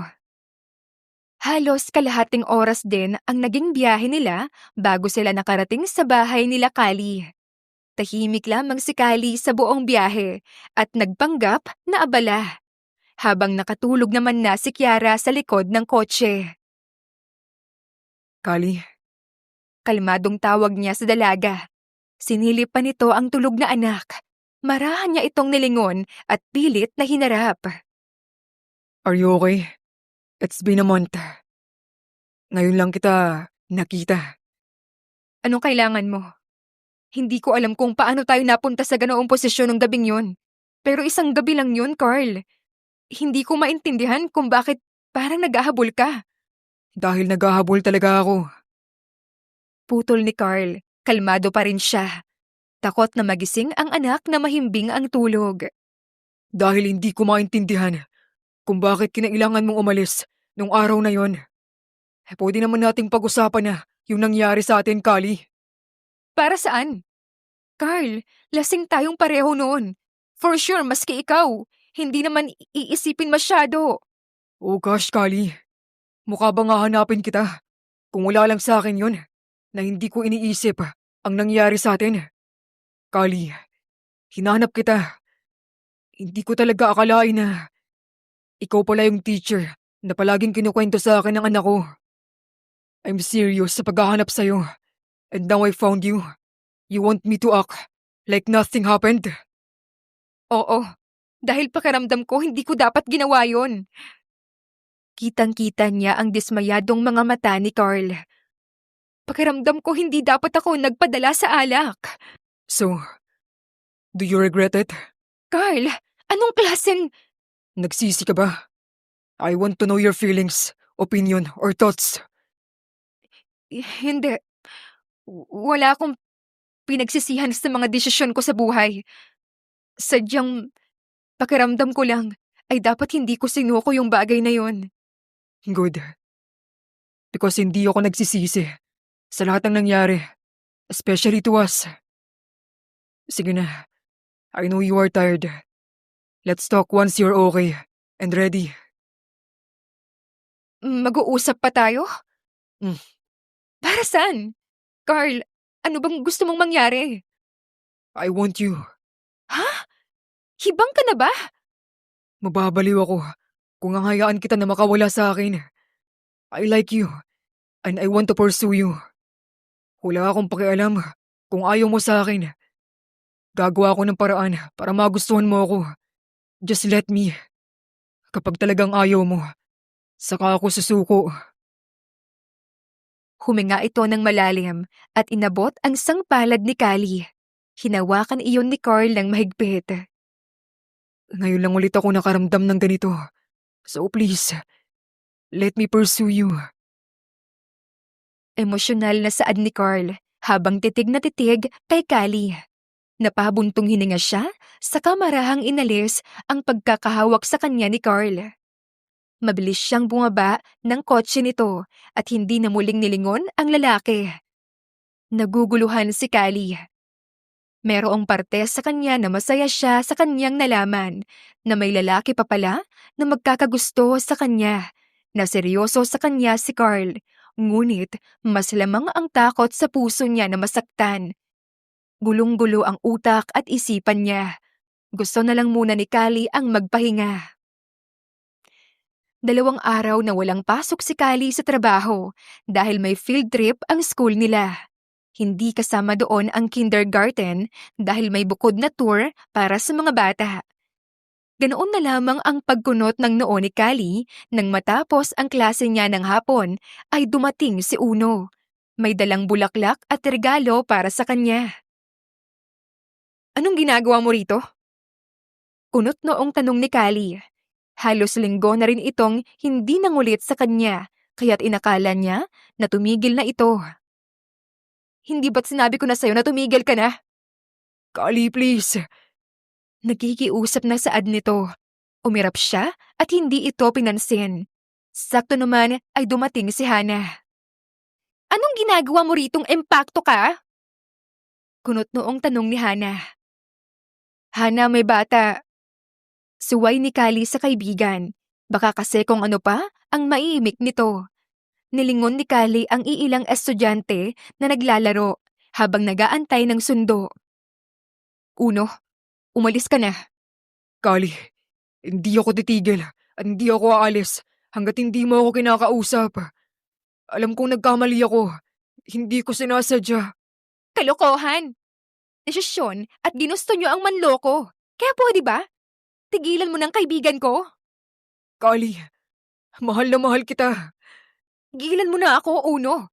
Halos kalahating oras din ang naging biyahe nila bago sila nakarating sa bahay nila Callie. Tahimik lamang si Callie sa buong biyahe at nagpanggap na abala. Habang nakatulog naman na si Kiara sa likod ng kotse. Callie, Kalmadong tawag niya sa dalaga. Sinilip pa nito ang tulog na anak. Marahan niya itong nilingon at pilit na hinarap. are you okay? It's been a month. Ngayon lang kita nakita. Anong kailangan mo? Hindi ko alam kung paano tayo napunta sa ganoong posisyon ng gabing yun. Pero isang gabi lang yun, Carl. Hindi ko maintindihan kung bakit parang naghahabol ka. Dahil naghahabol talaga ako. Putol ni Carl. Kalmado pa rin siya. Takot na magising ang anak na mahimbing ang tulog. Dahil hindi ko maintindihan kung bakit kinailangan mong umalis nung araw na yon. Pwede naman nating pag-usapan na yung nangyari sa atin, Callie. Para saan? Carl, lasing tayong pareho noon. For sure, maski ikaw. Hindi naman iisipin masyado. Oh gosh, Callie. Mukha bang hahanapin kita? Kung wala lang sa akin yun, na hindi ko iniisip ang nangyari sa atin. Callie, hinanap kita. Hindi ko talaga akalain na ikaw pala yung teacher na palaging kinukwento sa akin ng anak ko. I'm serious sa paghahanap sa'yo. And now I found you. You want me to act like nothing happened? Oo, dahil pakiramdam ko hindi ko dapat ginawa yon. Kitang-kita niya ang dismayadong mga mata ni Carl. Pakiramdam ko hindi dapat ako nagpadala sa alak. So, do you regret it? Carl, anong klaseng... Nagsisi ka ba? I want to know your feelings, opinion, or thoughts. Hindi. Wala akong pinagsisihan sa mga desisyon ko sa buhay. Sadyang pakiramdam ko lang ay dapat hindi ko sinuko yung bagay na yon. Good. Because hindi ako nagsisisi sa lahat ng nangyari, especially to us. Sige na, I know you are tired. Let's talk once you're okay and ready. Mag-uusap pa tayo? Mm. Para saan? Carl, ano bang gusto mong mangyari? I want you. Ha? Hibang ka na ba? Mababaliw ako kung hahayaan kita na makawala sa akin. I like you and I want to pursue you. Wala akong pakialam kung ayaw mo sa akin. Gagawa ako ng paraan para magustuhan mo ako. Just let me. Kapag talagang ayaw mo, saka ako susuko. Huminga ito ng malalim at inabot ang sangpalad ni Callie. Hinawakan iyon ni Carl ng mahigpit. Ngayon lang ulit ako nakaramdam ng ganito. So please, let me pursue you. Emosyonal na saad ni Carl habang titig na titig kay Callie. Napabuntong hininga siya, saka marahang inalis ang pagkakahawak sa kanya ni Carl. Mabilis siyang bumaba ng kotse nito at hindi na muling nilingon ang lalaki. Naguguluhan si Callie. Merong parte sa kanya na masaya siya sa kanyang nalaman na may lalaki pa pala na magkakagusto sa kanya, na seryoso sa kanya si Carl. Ngunit mas lamang ang takot sa puso niya na masaktan. Gulong-gulo ang utak at isipan niya. Gusto na lang muna ni Callie ang magpahinga. 2 araw na walang pasok si Callie sa trabaho dahil may field trip ang school nila. Hindi kasama doon ang kindergarten dahil may bukod na tour para sa mga bata. Ganoon na lamang ang pagkunot ng noo ni Callie nang matapos ang klase niya ng hapon ay dumating si Uno. May dalang bulaklak at regalo para sa kanya. Anong ginagawa mo rito? Kunot noong tanong ni Callie. Halos linggo na rin itong hindi nangulit sa kanya, kaya't inakala niya na tumigil na ito. Hindi ba't sinabi ko na sa'yo na tumigil ka na? Callie, please. Nagigiusap na saad nito. Umirap siya at hindi ito pinansin. Sakto naman ay dumating si Hana. Anong ginagawa mo ritong empakto ka? Kunot noong tanong ni Hana. Hana, may bata. Suway ni Callie sa kaibigan. Baka kasi kung ano pa ang maiimik nito. Nilingon ni Callie ang iilang estudyante na naglalaro habang nagaantay ng sundo. Uno, umalis ka na. Callie, hindi ako titigil at hindi ako aalis hanggat hindi mo ako kinakausap. Alam kong nagkamali ako. Hindi ko sinasadya. Kalokohan! Desisyon at ginusto niyo ang manloko. Kaya pwede ba? Tigilan mo ng kaibigan ko. Callie, mahal na mahal kita. Gigilan mo na ako, Uno.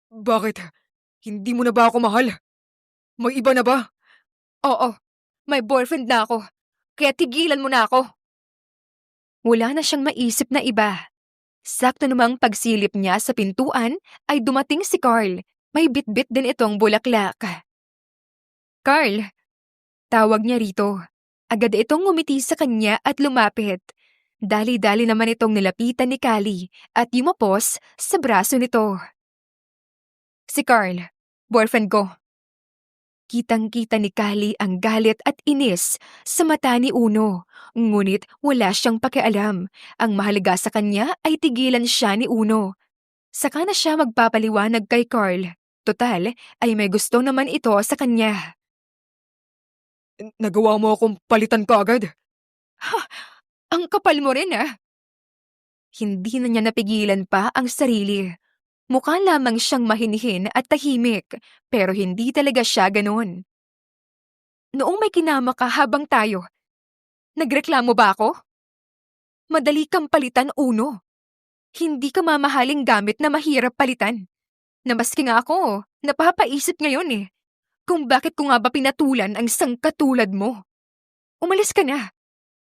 Bakit? Hindi mo na ba ako mahal? May iba na ba? Oo, may boyfriend na ako. Kaya tigilan mo na ako. Wala na siyang maisip na iba. Sakto namang pagsilip niya sa pintuan ay dumating si Carl. May bitbit din itong bulaklak. Carl, tawag niya rito. Agad itong ngumiti sa kanya at lumapit. Dali-dali naman itong nilapitan ni Callie at yumapos sa braso nito. Si Carl, boyfriend ko. Kitang-kita ni Callie ang galit at inis sa mata ni Uno. Ngunit wala siyang pakialam. Ang mahalaga sa kanya ay tigilan siya ni Uno. Saka na siya magpapaliwanag kay Carl. Total ay may gusto naman ito sa kanya. Nagawa mo akong palitan ka agad? Ang kapal mo rin Hindi na niya napigilan pa ang sarili. Mukha lamang siyang mahinihin at tahimik, pero hindi talaga siya ganoon. Noong may kinama ka habang tayo, nagreklamo ba ako? Madali kang palitan, Uno. Hindi ka mamahaling gamit na mahirap palitan. Namaski nga ako, napapaisip ngayon kung bakit ko nga ba pinatulan ang isang katulad mo. Umalis ka na.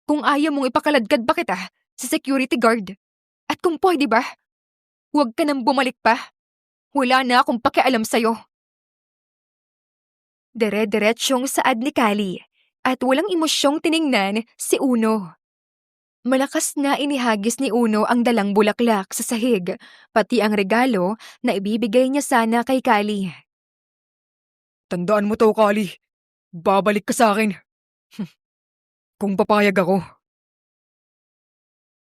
Kung ayaw mong ipakaladkad ba kita sa security guard. At kung pwede ba, huwag ka nang bumalik pa. Wala na akong pakialam sa'yo. Dire-diretsyong saad ni Callie at walang emosyong tiningnan si Uno. Malakas na inihagis ni Uno ang dalang bulaklak sa sahig, pati ang regalo na ibibigay niya sana kay Callie. Tandaan mo to, Callie. Babalik ka sa akin. Kung papayag ako.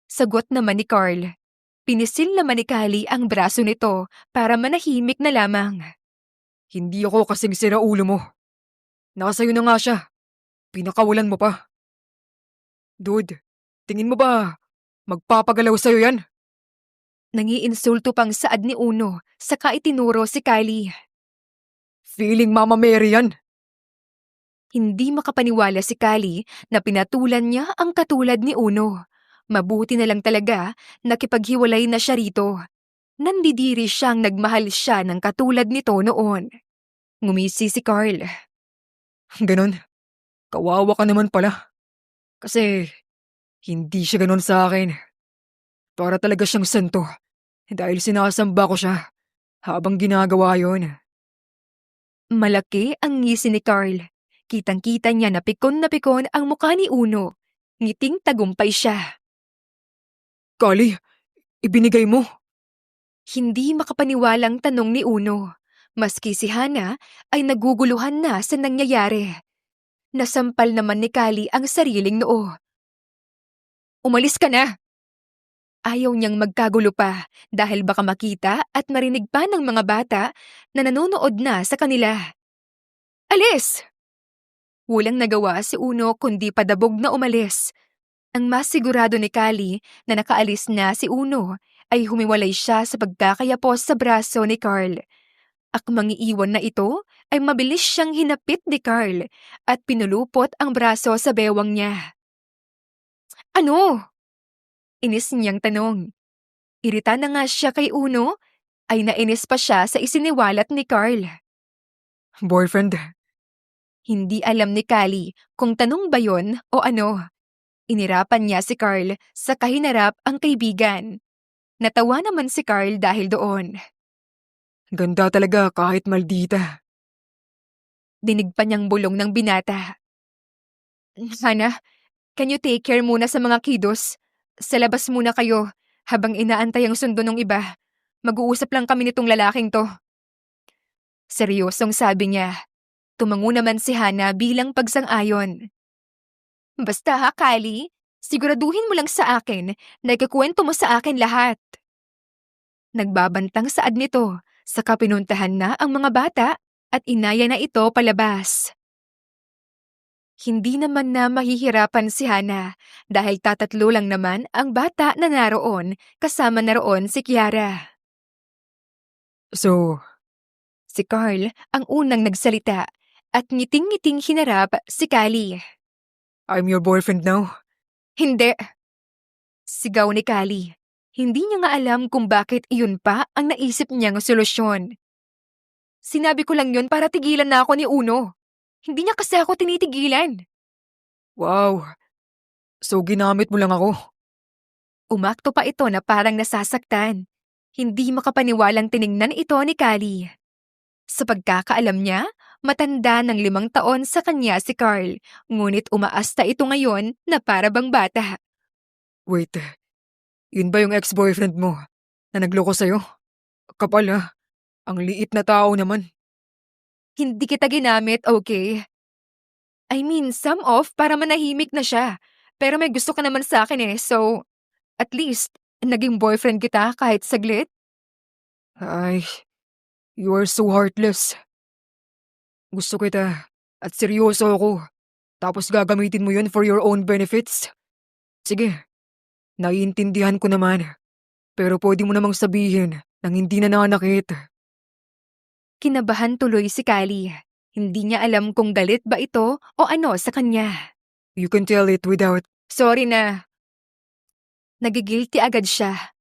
Sagot naman ni Carl. Pinisil naman ni Callie ang braso nito para manahimik na lamang. Hindi ako kasing siraulo mo. Nakasayo na nga siya. Pinakawalan mo pa. Dude, tingin mo ba magpapagalaw sa'yo yan? Nangiinsulto pang saad ni Uno, saka itinuro si Callie. Feeling Mama Mary yan. Hindi makapaniwala si Callie na pinatulan niya ang katulad ni Uno. Mabuti na lang talaga nakipaghiwalay na siya rito. Nandidiri siyang nagmahal siya ng katulad nito noon. Ngumisi si Carl. Ganon. Kawawa ka naman pala. Kasi hindi siya ganon sa akin. Para talaga siyang santo. Dahil sinasamba ko siya habang ginagawa yon. Malaki ang ngisi ni Carl. Kitang-kita niya na pikon ang mukha ni Uno. Ngiting tagumpay siya. Callie, ibinigay mo. Hindi makapaniwalang tanong ni Uno. Maski si Hana ay naguguluhan na sa nangyayari. Nasampal naman ni Kali ang sariling noo. Umalis ka na! Ayaw niyang magkagulo pa dahil baka makita at marinig pa ng mga bata na nanonood na sa kanila. Alis! Walang nagawa si Uno kundi padabog na umalis. Ang mas sigurado ni Kali na nakaalis na si Uno ay humiwalay siya sa pagkakayapos sa braso ni Carl. Akmang iiwan na ito ay mabilis siyang hinapit ni Carl at pinulupot ang braso sa bewang niya. Ano? Inis niyang tanong. Irita na nga siya kay Uno, ay nainis pa siya sa isiniwalat ni Carl. Boyfriend, Hindi alam ni Kali kung tanong ba yon o ano. Inirapan niya si Carl sa kahinarap ang kaibigan. Natawa naman si Carl dahil doon. ganda talaga kahit maldita. Dinig pa niyang bulong ng binata. Hana, can you take care muna sa mga kiddos? Sa labas muna kayo habang inaantay ang sundo ng iba. Mag-uusap lang kami nitong lalaking to. Seryosong sabi niya. Tumango naman si Hana bilang pagsang-ayon. Basta ha, Kali. Siguraduhin mo lang sa akin na ikukwento mo sa akin lahat. Nagbabantang saad nito, saka pinuntahan na ang mga bata at inaya na ito palabas. Hindi naman na mahihirapan si Hana dahil tatatlo lang naman ang bata na naroon kasama na roon si Kiara. So, Si Carl ang unang nagsalita at ngiting-ngiting hinarap si Kali. I'm your boyfriend now? Hindi! Sigaw ni Kali. Hindi niya nga alam kung bakit iyon pa ang naisip niyang solusyon. Sinabi ko lang yun para tigilan na ako ni Uno. Hindi niya kasi ako tinitigilan. Wow. So ginamit mo lang ako? Umakto pa ito na parang nasasaktan. Hindi makapaniwalang tiningnan ito ni Kali. Sa pagkakaalam niya, matanda ng 5 taon sa kanya si Carl, ngunit umaasta ito ngayon na para bang bata. Wait, yun ba yung ex-boyfriend mo na nagloko sa'yo? Kapal ha, ang liit na tao naman. Hindi kita ginamit, okay? I mean, some off para manahimik na siya. Pero may gusto ka naman sa akin so at least naging boyfriend kita kahit saglit. Ay, you are so heartless. Gusto kita at seryoso ako. Tapos gagamitin mo yun for your own benefits? Sige, naiintindihan ko naman. Pero pwede mo namang sabihin nang hindi nananakit. Kinabahan tuloy si Kali. Hindi niya alam kung galit ba ito o ano sa kanya. You can tell it without... Sorry na. Nagigilty agad siya.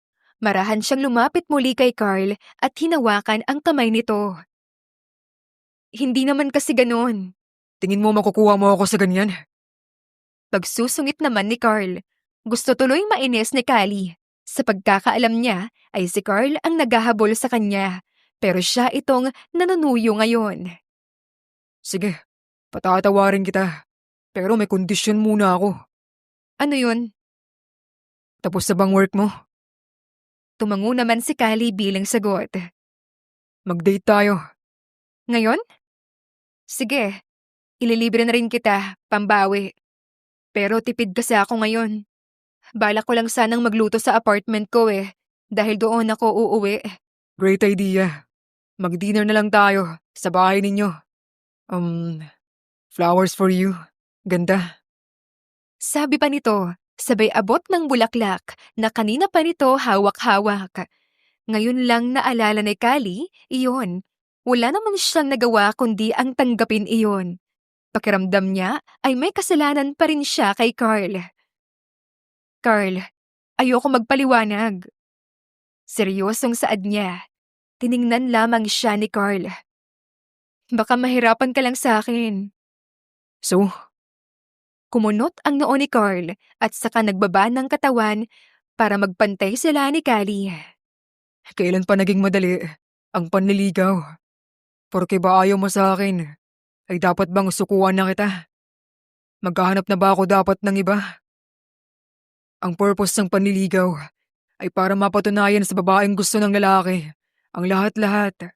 Marahan siyang lumapit muli kay Carl at hinawakan ang kamay nito. Hindi naman kasi ganoon. Tingin mo makukuha mo ako sa ganyan? Pagsusungit naman ni Carl. Gusto tuloy mainis ni Kali. Sa pagkakaalam niya ay si Carl ang naghahabol sa kanya. Pero siya itong nanunuyo ngayon. Sige, patatawarin kita. Pero may kondisyon muna ako. Ano yun? Tapos na bang work mo? Tumango naman si Kali bilang sagot. Mag-date tayo. Ngayon? Sige, ililibre na rin kita, pambawi. Pero tipid kasi ako ngayon. Balak ko lang sanang magluto sa apartment ko dahil doon ako uuwi. Great idea. Mag-dinner na lang tayo sa bahay ninyo. Flowers for you. Ganda. Sabi pa nito, sabay abot ng bulaklak na kanina pa nito hawak-hawak. Ngayon lang naalala ni Kali, iyon. Wala naman siyang nagawa kundi ang tanggapin iyon. Pakiramdam niya ay may kasalanan pa rin siya kay Carl. Carl, ayoko magpaliwanag. Seryosong saad niya. Tiningnan lamang siya ni Carl. Baka mahirapan ka lang sa akin. So, Kumunot ang noo ni Carl at saka nagbaba ng katawan para magpantay sila ni Kali. kailan pa naging madali ang panliligaw? Porke ba ayaw mo sa akin? Ay dapat bang sukuan na kita? Maghahanap na ba ako dapat ng iba? Ang purpose ng panliligaw ay para mapatunayan sa babaeng gusto ng lalaki ang lahat-lahat.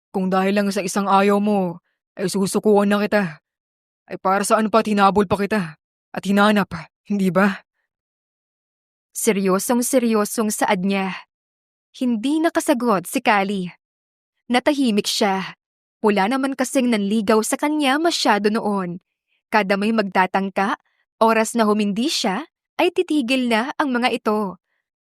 Kung dahil lang sa isang ayaw mo, ay susukuan na kita. Ay para saan pa at hinabol pa kita? At hinanap, hindi ba? Seryosong-seryosong saad niya. Hindi nakasagot si Kali. Natahimik siya. Wala naman kasing nanligaw sa kanya masyado noon. Kada may magtatangka, oras na humindi siya, ay titigil na ang mga ito.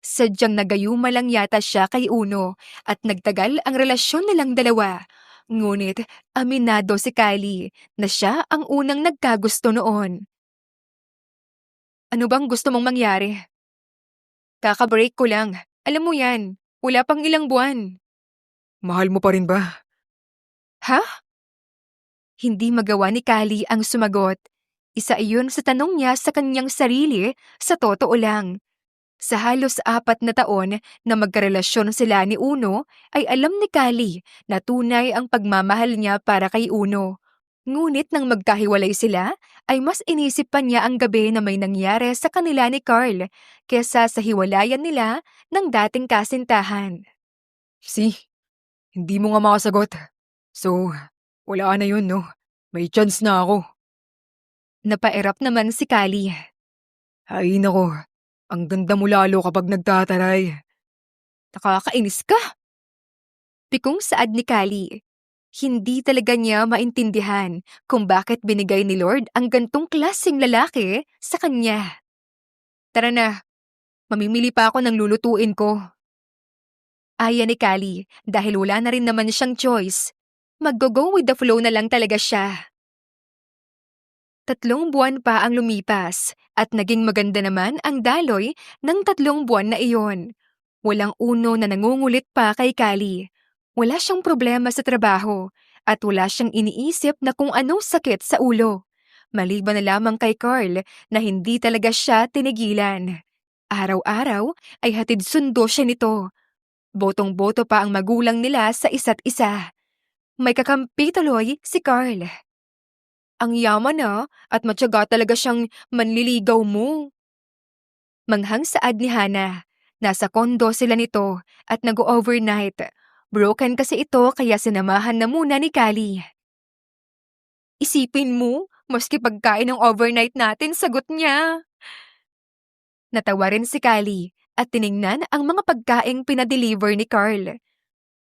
Sadyang nagayuma lang yata siya kay Uno at nagtagal ang relasyon nilang dalawa. Ngunit aminado si Kylie na siya ang unang nagkagusto noon. Ano bang gusto mong mangyari? Kaka-break ko lang. Alam mo yan, wala pang ilang buwan. Mahal mo pa rin ba? Ha? Hindi magawa ni Kylie ang sumagot. Isa iyon sa tanong niya sa kanyang sarili, sa totoo lang. Sa halos 4 na taon na magkarelasyon sila ni Uno, ay alam ni Kylie na tunay ang pagmamahal niya para kay Uno. Ngunit nang magkahiwalay sila, ay mas inisip pa niya ang gabi na may nangyari sa kanila ni Carl kesa sa hiwalayan nila ng dating kasintahan. See? Hindi mo nga makasagot. So, wala na yun, no? May chance na ako. Napaerap naman si Kylie. Ay nako, ang ganda mo lalo kapag nagtataray. Nakakainis ka! Pikong saad ni Kylie. Hindi talaga niya maintindihan kung bakit binigay ni Lord ang gantong klaseng lalaki sa kanya. Tara na, mamimili pa ako ng lulutuin ko. Aya ni Kylie dahil wala na rin naman siyang choice. Mag-go with the flow na lang talaga siya. 3 buwan pa ang lumipas at naging maganda naman ang daloy ng 3 buwan na iyon. Walang Uno na nangungulit pa kay Kylie. Wala siyang problema sa trabaho at wala siyang iniisip na kung anong sakit sa ulo. Maliban na lamang kay Carl na hindi talaga siya tinigilan. Araw-araw ay hatid sundo siya nito. Botong-boto pa ang magulang nila sa isa't isa. May kakampi tuloy si Carl. Ang yaman na at matyaga talaga siyang manliligaw mo. Manghang saad ni Hana. Nasa kondo sila nito at nag-overnight. Broken kasi ito kaya sinamahan na muna ni Kylie. Isipin mo, maski pagkain ng overnight natin, sagot niya. Natawa rin si Kylie at tiningnan ang mga pagkaing pinadeliver ni Carl.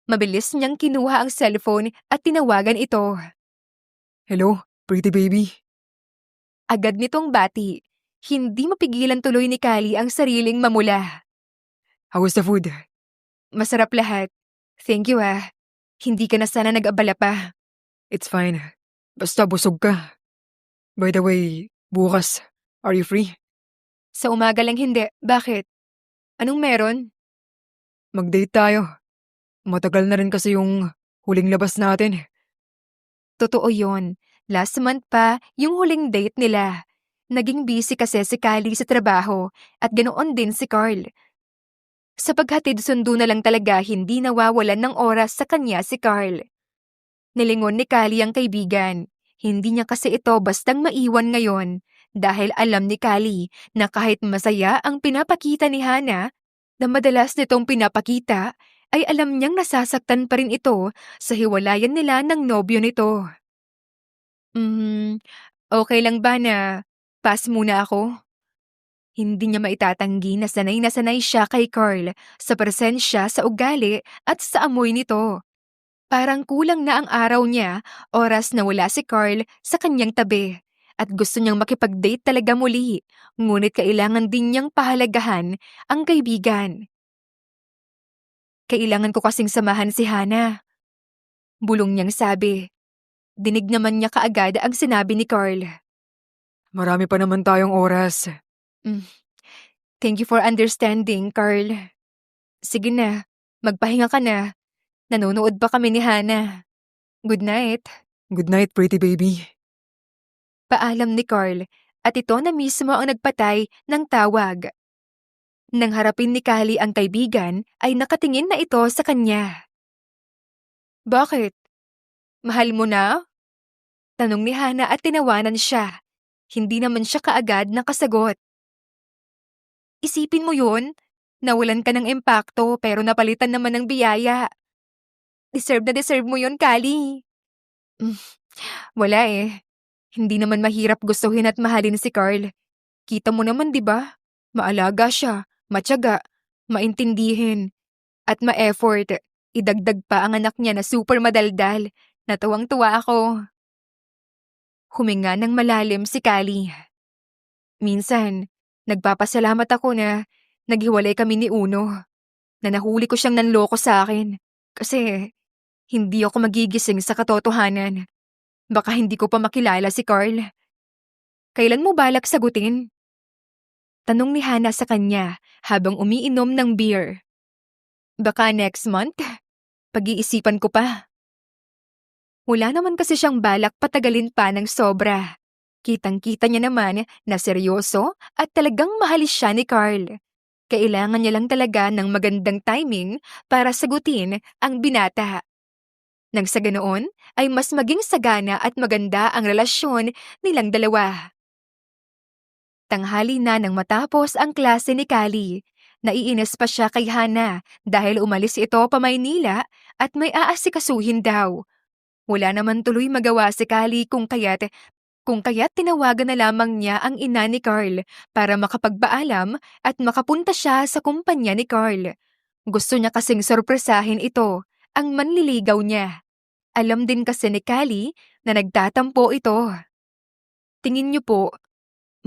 Mabilis niyang kinuha ang cellphone at tinawagan ito. Hello, pretty baby. Agad nitong bati. Hindi mapigilan tuloy ni Kylie ang sariling mamula. How was the food? Masarap lahat. Thank you Hindi ka na sana nag-abala pa. It's fine. Basta busog ka. By the way, bukas, are you free? Sa umaga lang hindi. Bakit? Anong meron? Mag-date tayo. Matagal na rin kasi yung huling labas natin. Totoo yon. Last month pa yung huling date nila. Naging busy kasi si Kylie sa trabaho at ganoon din si Carl. Sa paghatid sundo na lang talaga hindi nawawalan ng oras sa kanya si Carl. Nilingon ni Kylie ang kaibigan. Hindi niya kasi ito bastang maiwan ngayon dahil alam ni Kylie na kahit masaya ang pinapakita ni Hana, na madalas nitong pinapakita, ay alam niyang nasasaktan pa rin ito sa hiwalayan nila ng nobyo nito. Okay lang ba na pass muna ako? Hindi niya maitatanggi na sanay siya kay Carl sa presensya, sa ugali at sa amoy nito. Parang kulang na ang araw niya, oras na wala si Carl sa kanyang tabi. At gusto niyang makipag-date talaga muli, ngunit kailangan din niyang pahalagahan ang kaibigan. Kailangan ko kasing samahan si Hana. Bulong niyang sabi. Dinig naman niya kaagad ang sinabi ni Carl. Marami pa naman tayong oras. Thank you for understanding, Carl. Sige na, magpahinga ka na. Nanonood pa kami ni Hana. Good night. Good night, pretty baby. Paalam ni Carl at ito na mismo ang nagpatay ng tawag. Nang harapin ni Kylie ang kaibigan ay nakatingin na ito sa kanya. Bakit? Mahal mo na? Tanong ni Hana at tinawanan siya. Hindi naman siya kaagad nakasagot. Isipin mo yun, nawalan ka ng impakto pero napalitan naman ng biyaya. Deserve na deserve mo yun, Kylie. Wala Hindi naman mahirap gustuhin at mahalin si Carl. Kita mo naman, di ba? Maalaga siya, matyaga, maintindihin, at ma-effort. Idagdag pa ang anak niya na super madaldal. Natawang-tuwa ako. Huminga ng malalim si Callie. Minsan, nagpapasalamat ako na naghiwalay kami ni Uno. Na nahuli ko siyang nanloko sa akin. Kasi hindi ako magigising sa katotohanan. Baka hindi ko pa makilala si Carl. Kailan mo balak sagutin? Tanong ni Hana sa kanya habang umiinom ng beer. Baka next month? Pag-iisipan ko pa. Wala naman kasi siyang balak patagalin pa ng sobra. Kitang-kita niya naman na seryoso at talagang mahalis siya ni Carl. Kailangan niya lang talaga ng magandang timing para sagutin ang binata. Nang sa ganoon ay mas maging sagana at maganda ang relasyon nilang dalawa. Tanghali na nang matapos ang klase ni Callie. Naiinis pa siya kay Hana dahil umalis ito pa Maynila at may aasikasuhin daw. Wala naman tuloy magawa si Callie kung kaya't tinawagan na lamang niya ang ina ni Carl para makapagpaalam at makapunta siya sa kumpanya ni Carl. Gusto niya kasing sorpresahin ito, ang manliligaw niya. Alam din kasi ni Callie na nagtatampo ito. Tingin niyo po,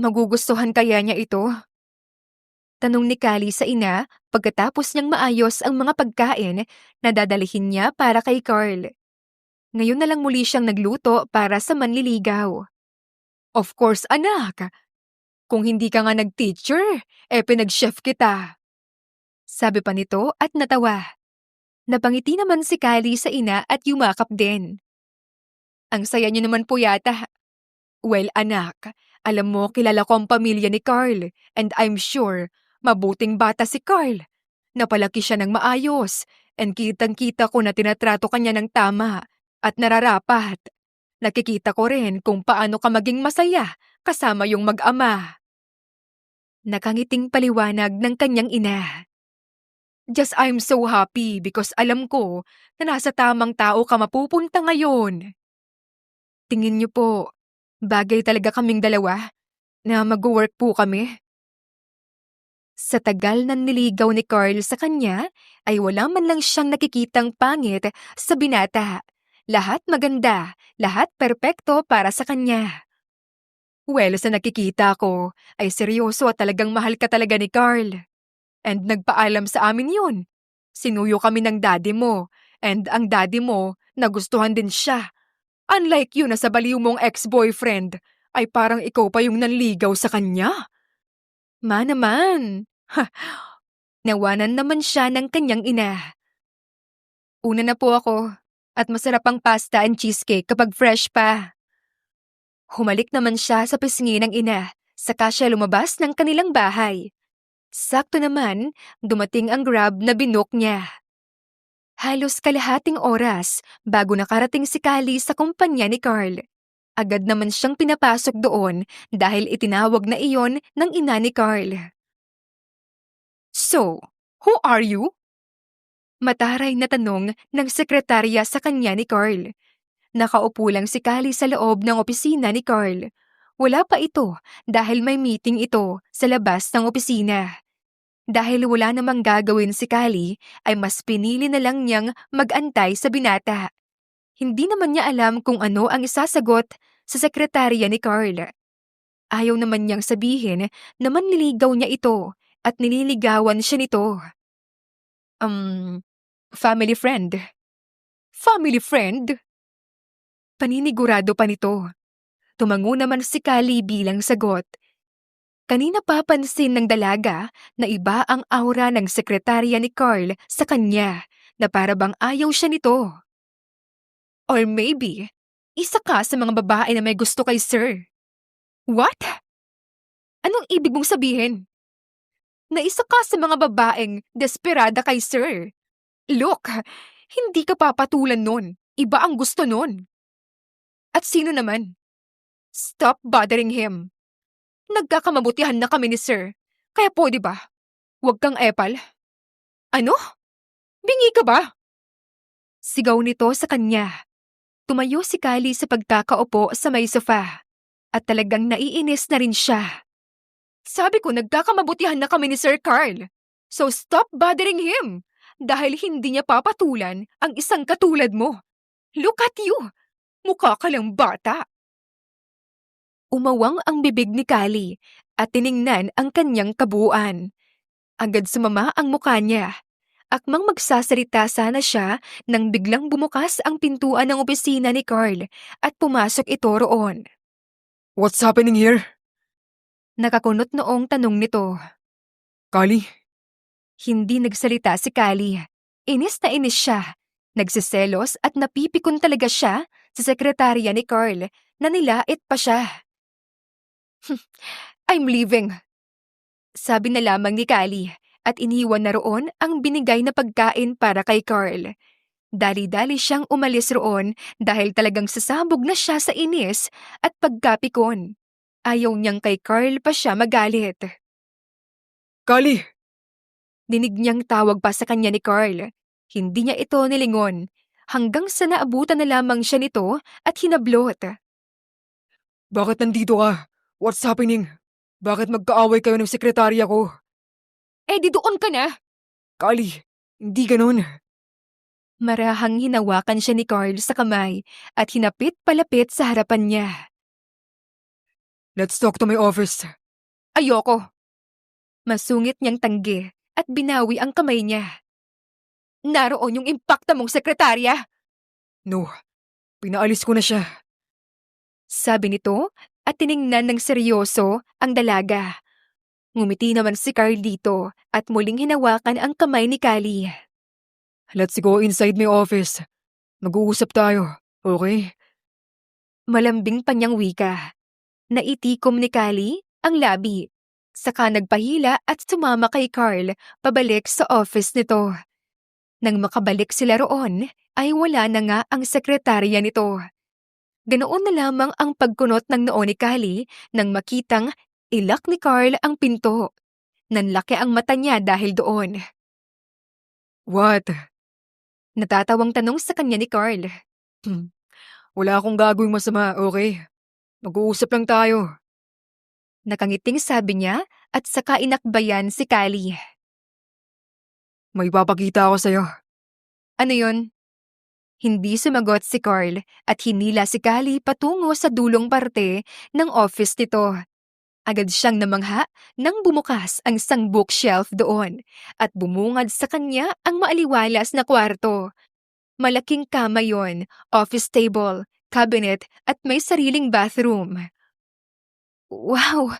magugustuhan kaya niya ito? Tanong ni Callie sa ina pagkatapos niyang maayos ang mga pagkain na dadalhin niya para kay Carl. Ngayon na lang muli siyang nagluto para sa manliligaw. Of course, anak. Kung hindi ka nga nag-teacher, pinag-chef kita. Sabi pa nito at natawa. Napangiti naman si Callie sa ina at yumakap din. Ang saya niyo naman po yata. Well, anak, alam mo kilala ko ang pamilya ni Carl and I'm sure mabuting bata si Carl. Napalaki siya ng maayos and kitang-kita ko na tinatrato kanya ng tama at nararapat. Nakikita ko rin kung paano ka maging masaya kasama yung mag-ama. Nakangiting paliwanag ng kanyang ina. Just I'm so happy because alam ko na nasa tamang tao ka mapupunta ngayon. Tingin niyo po, bagay talaga kaming dalawa na mag-work po kami. Sa tagal ng niligaw ni Carl sa kanya, ay wala man lang siyang nakikitang pangit sa binata. Lahat maganda, lahat perpekto para sa kanya. Well, sa nakikita ko, ay seryoso at talagang mahal ka talaga ni Carl. And nagpaalam sa amin yun. Sinuyo kami ng daddy mo, and ang daddy mo, nagustuhan din siya. Unlike yun na sa baliw mong ex-boyfriend, ay parang ikaw pa yung nanligaw sa kanya. Ma naman. Nawanan naman siya ng kanyang ina. Una na po ako. At masarap ang pasta and cheesecake kapag fresh pa. Humalik naman siya sa pisngi ng ina, saka siya lumabas ng kanilang bahay. Sakto naman, dumating ang Grab na binook niya. Halos kalahating oras bago nakarating si Callie sa kumpanya ni Carl. Agad naman siyang pinapasok doon dahil itinawag na iyon ng ina ni Carl. So, who are you? Mataray na tanong ng sekretarya sa kanya ni Carl. Nakaupo lang si Callie sa loob ng opisina ni Carl. Wala pa ito dahil may meeting ito sa labas ng opisina. Dahil wala namang gagawin si Callie, ay mas pinili na lang niyang mag-antay sa binata. Hindi naman niya alam kung ano ang isasagot sa sekretarya ni Carl. Ayaw naman niyang sabihin na manliligaw niya ito at nililigawan siya nito. Family friend. Family friend? Paninigurado pa nito. Tumango naman si Callie bilang sagot. Kanina papansin ng dalaga na iba ang aura ng sekretarya ni Carl sa kanya na para bang ayaw siya nito. Or maybe, isa ka sa mga babae na may gusto kay sir. What? Anong ibig mong sabihin? Na isa ka sa mga babaeng desperada kay sir. Look, hindi ka papatulan nun. Iba ang gusto nun. At sino naman? Stop bothering him. Nagkakamabutihan na kami ni sir. Kaya pwede ba? Huwag kang epal. Ano? Bingi ka ba? Sigaw nito sa kanya. Tumayo si Callie sa pagkakaupo sa may sofa. at talagang naiinis na rin siya. Sabi ko nagkakamabutihan na kami ni Sir Carl. So stop bothering him dahil hindi niya papatulan ang isang katulad mo. Look at you! Mukha ka lang bata. Umawang ang bibig ni Kali at tiningnan ang kanyang kabuuan. Agad sumama ang mukha niya. Akmang magsasalita sana siya nang biglang bumukas ang pintuan ng opisina ni Carl at pumasok ito roon. What's happening here? Nakakunot noong tanong nito. Kali? Hindi nagsalita si Kali. Inis na inis siya. Nagsiselos at napipikon talaga siya sa sekretarya ni Carl na nilait pa siya. I'm leaving. Sabi na lamang ni Kali at iniwan na roon ang binigay na pagkain para kay Carl. Dali-dali siyang umalis roon dahil talagang sasabog na siya sa inis at pagkapikon. Ayaw niyang kay Carl pa siya magalit. Kali! Dinig niyang tawag pa sa kanya ni Carl. Hindi niya ito nilingon hanggang sa naabutan na lamang siya nito at hinablot. Bakit nandito ka? What's happening? Bakit magkaaway kayo ng sekretarya ko? Eh di doon ka na! Kali, hindi ganun. Marahang hinawakan siya ni Carl sa kamay at hinapit palapit sa harapan niya. Let's talk to my office. Ayoko. Masungit niyang tanggi at binawi ang kamay niya. Naroon yung impakta mong sekretarya. No, pinaalis ko na siya. Sabi nito at tiningnan ng seryoso ang dalaga. Ngumiti naman si Carl dito at muling hinawakan ang kamay ni Kali. Let's go inside my office. Mag-uusap tayo, okay? Malambing pa niyang wika. Naitikom ni Kali ang labi. Saka nagpahila at sumama kay Carl pabalik sa office nito. Nang makabalik sila roon, ay wala na nga ang sekretarya nito. Ganoon na lamang ang pagkunot ng noo ni Kali nang makitang ilak ni Carl ang pinto. Nanlaki ang mata niya dahil doon. What? Natatawang tanong sa kanya ni Carl. Wala akong gagawing masama, okay? Mag-uusap lang tayo. Nakangiting sabi niya at saka inakbayan si Kali. May papakita ako sa'yo. Ano yon? Hindi sumagot si Carl at hinila si Kali patungo sa dulong parte ng office nito. Agad siyang namangha nang bumukas ang isang bookshelf doon at bumungad sa kanya ang maaliwalas na kwarto. Malaking kama yon, office table, cabinet at may sariling bathroom. Wow!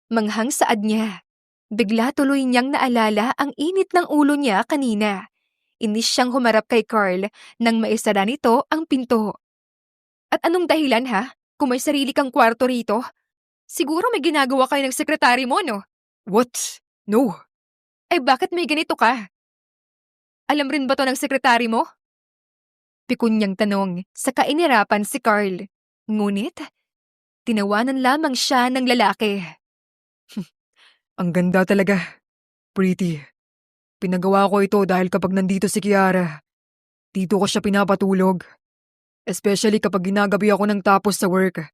Manghang saad niya. Bigla tuloy niyang naalala ang init ng ulo niya kanina. Inis siyang humarap kay Carl nang maisara nito ang pinto. At anong dahilan ha? Kung may sarili kang kwarto rito? Siguro may ginagawa kayo ng sekretary mo, no? What? No. Eh bakit may ganito ka? Alam rin ba to ng sekretary mo? Pikon niyang tanong, saka inirapan si Carl. Ngunit, tinawanan lamang siya ng lalaki. Ang ganda talaga. Pretty. Pinagawa ko ito dahil kapag nandito si Kiara, dito ko siya pinapatulog. Especially kapag ginagabi ako ng tapos sa work.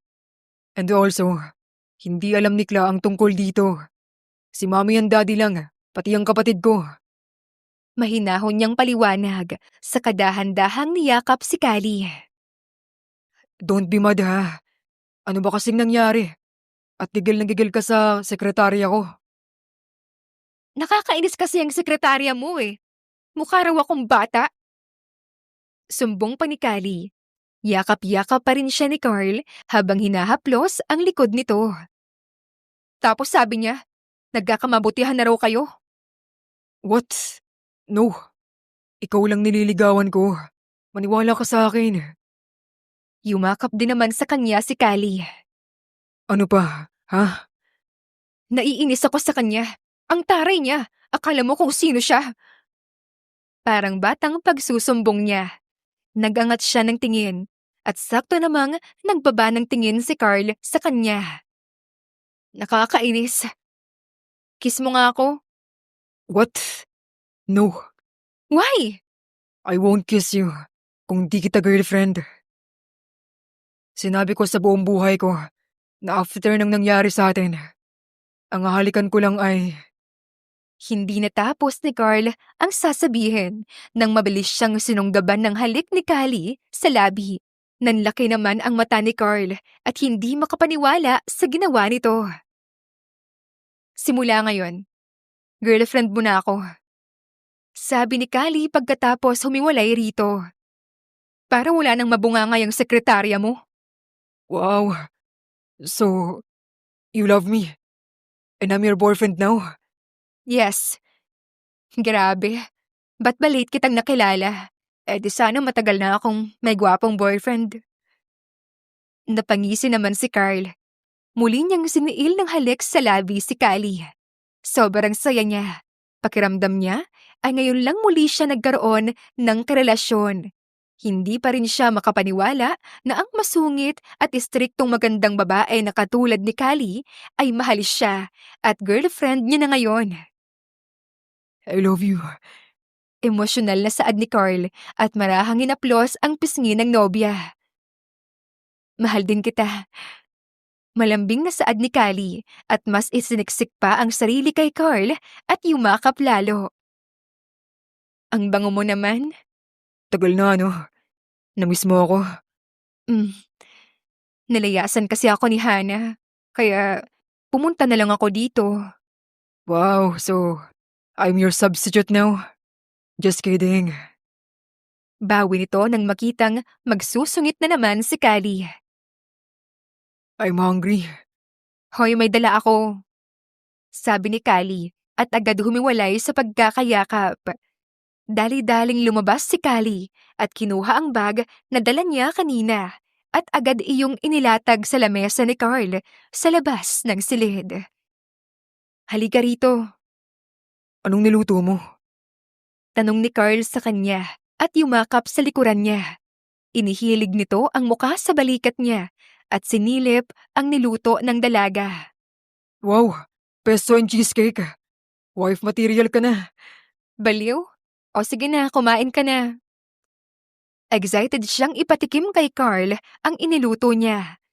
And also, hindi alam ni Kla ang tungkol dito. Si mommy and daddy lang, pati ang kapatid ko. Mahinahon niyang paliwanag sa kadahan-dahang niyakap si Kali. Don't be mad ha. Ano ba kasing nangyari? At gigil na gigil ka sa sekretarya ko. Nakakainis kasi ang sekretarya mo eh. Mukha raw akong bata. Sumbong pa ni Kali. Yakap-yakap pa rin siya ni Carl habang hinahaplos ang likod nito. Tapos sabi niya, nagkakamabutihan na raw kayo. What? No. Ikaw lang nililigawan ko. Maniwala ka sa akin. Yumakap din naman sa kanya si Kali. Ano pa? Ha? Naiinis ako sa kanya. Ang taray niya. Akala mo kung sino siya. Parang batang pagsusumbong niya. Nagangat siya ng tingin at sakto namang nagbaba ng tingin si Carl sa kanya. Nakakainis. Kiss mo nga ako. What? No. Why? I won't kiss you kung di kita girlfriend. Sinabi ko sa buong buhay ko na after nang nangyari sa atin, ang hahalikan ko lang ay... Hindi natapos ni Carl ang sasabihin nang mabilis siyang sinunggaban ng halik ni Callie sa labi. Nanlaki naman ang mata ni Carl at hindi makapaniwala sa ginawa nito. Simula ngayon, girlfriend mo na ako. Sabi ni Callie pagkatapos humiwalay rito. Parang wala nang mabunganga yung sekretarya mo. Wow! So, you love me? And I'm your boyfriend now? Yes. Grabe. Ba't ba late kitang nakilala? Eh di sana matagal na akong may gwapong boyfriend. Napangisi naman si Carl. Muli niyang siniil ng halik sa labi si Callie. Sobrang saya niya. Pakiramdam niya ay ngayon lang muli siya nagkaroon ng karelasyon. Hindi pa rin siya makapaniwala na ang masungit at istriktong magandang babae na katulad ni Callie ay mahal siya at girlfriend niya na ngayon. I love you. Emosyonal na saad ni Carl at marahang inaplos ang pisngi ng nobya. Mahal din kita. Malambing na saad ni Callie at mas isiniksik pa ang sarili kay Carl at yumakap lalo. Ang bango mo naman. Tagal na, no? Namiss mo ako. Nalayasan kasi ako ni Hannah, kaya pumunta na lang ako dito. Wow, so I'm your substitute now? Just kidding. Bawi nito nang makitang magsusungit na naman si Callie. I'm hungry. Hoy, may dala ako. Sabi ni Callie at agad humiwalay sa pagkakayakap. Dali-daling lumabas si Callie at kinuha ang bag na dala niya kanina at agad iyong inilatag sa lamesa ni Carl sa labas ng silid. Halika rito, Anong niluto mo? tanong ni Carl sa kanya at yumakap sa likuran niya. Inihilig nito ang muka sa balikat niya at sinilip ang niluto ng dalaga. Wow, pesto and cheesecake. Wife material ka na. Baliw? O sige na, kumain ka na. Excited siyang ipatikim kay Carl ang iniluto niya.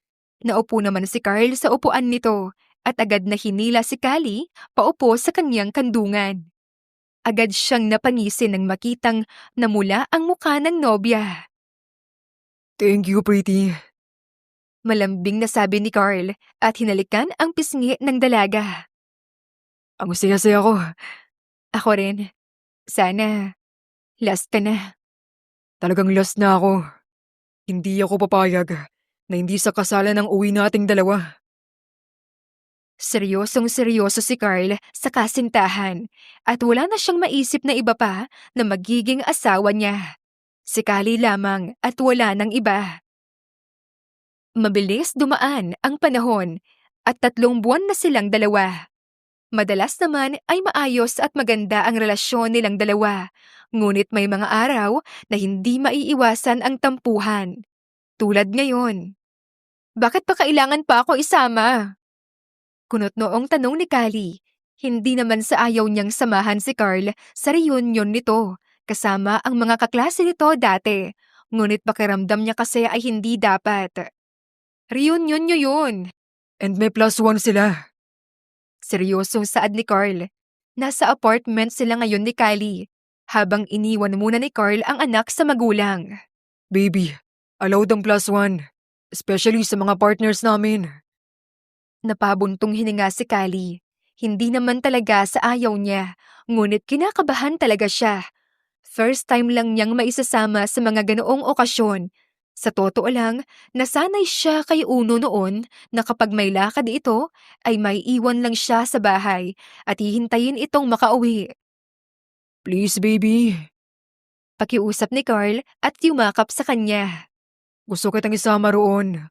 Naupo naman si Carl sa upuan nito at agad na hinila si Callie paupo sa kanyang kandungan. Agad siyang napangisin nang makitang namula ang mukha ng nobya. Thank you, pretty. Malambing na sabi ni Carl at hinalikan ang pisngi ng dalaga. Ang saya-saya ko. Ako rin. Sana, last ka na. Talagang lost na ako. Hindi ako papayag na hindi sa kasalan ng uwi nating dalawa. Seryosong-seryoso si Carl sa kasintahan at wala na siyang maisip na iba pa na magiging asawa niya. Si Callie lamang at wala ng iba. Mabilis dumaan ang panahon at 3 buwan na silang dalawa. Madalas naman ay maayos at maganda ang relasyon nilang dalawa, ngunit may mga araw na hindi maiiwasan ang tampuhan. Tulad ngayon. Bakit pa kailangan pa ako isama? Kunot noong tanong ni Callie. Hindi naman sa ayaw niyang samahan si Carl sa reunion nito, kasama ang mga kaklase nito dati. Ngunit pakiramdam niya kasi ay hindi dapat. Reunion niyo yun. And may +1 sila. Seryosong saad ni Carl. Nasa apartment sila ngayon ni Callie, habang iniwan muna ni Carl ang anak sa magulang. Baby, allowed ang +1. Especially sa mga partners namin. Napabuntong hininga si Callie. Hindi naman talaga sa ayaw niya, ngunit kinakabahan talaga siya. First time lang niyang maisasama sa mga ganoong okasyon. Sa totoo lang, nasanay siya kay Uno noon na kapag may lakad ito, ay may iwan lang siya sa bahay at hihintayin itong makauwi. Please, baby. Pakiusap ni Carl at yumakap sa kanya. Gusto kitang isama roon.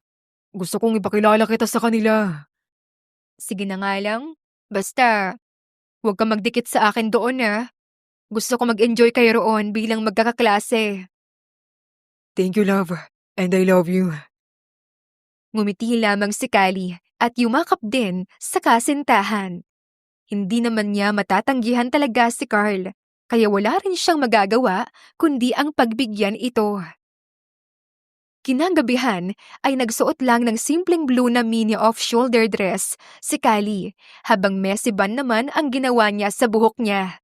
Gusto kong ipakilala kita sa kanila. Sige na nga lang, basta huwag kang magdikit sa akin doon ha. Gusto ko mag-enjoy kayo roon bilang magkakaklase. Thank you, love. And I love you. Ngumiti lamang si Callie at yumakap din sa kasintahan. Hindi naman niya matatanggihan talaga si Carl, kaya wala rin siyang magagawa kundi ang pagbigyan ito. Kinagabihan ay nagsuot lang ng simpleng blue na mini off-shoulder dress si Kylie, habang messy bun naman ang ginawa niya sa buhok niya.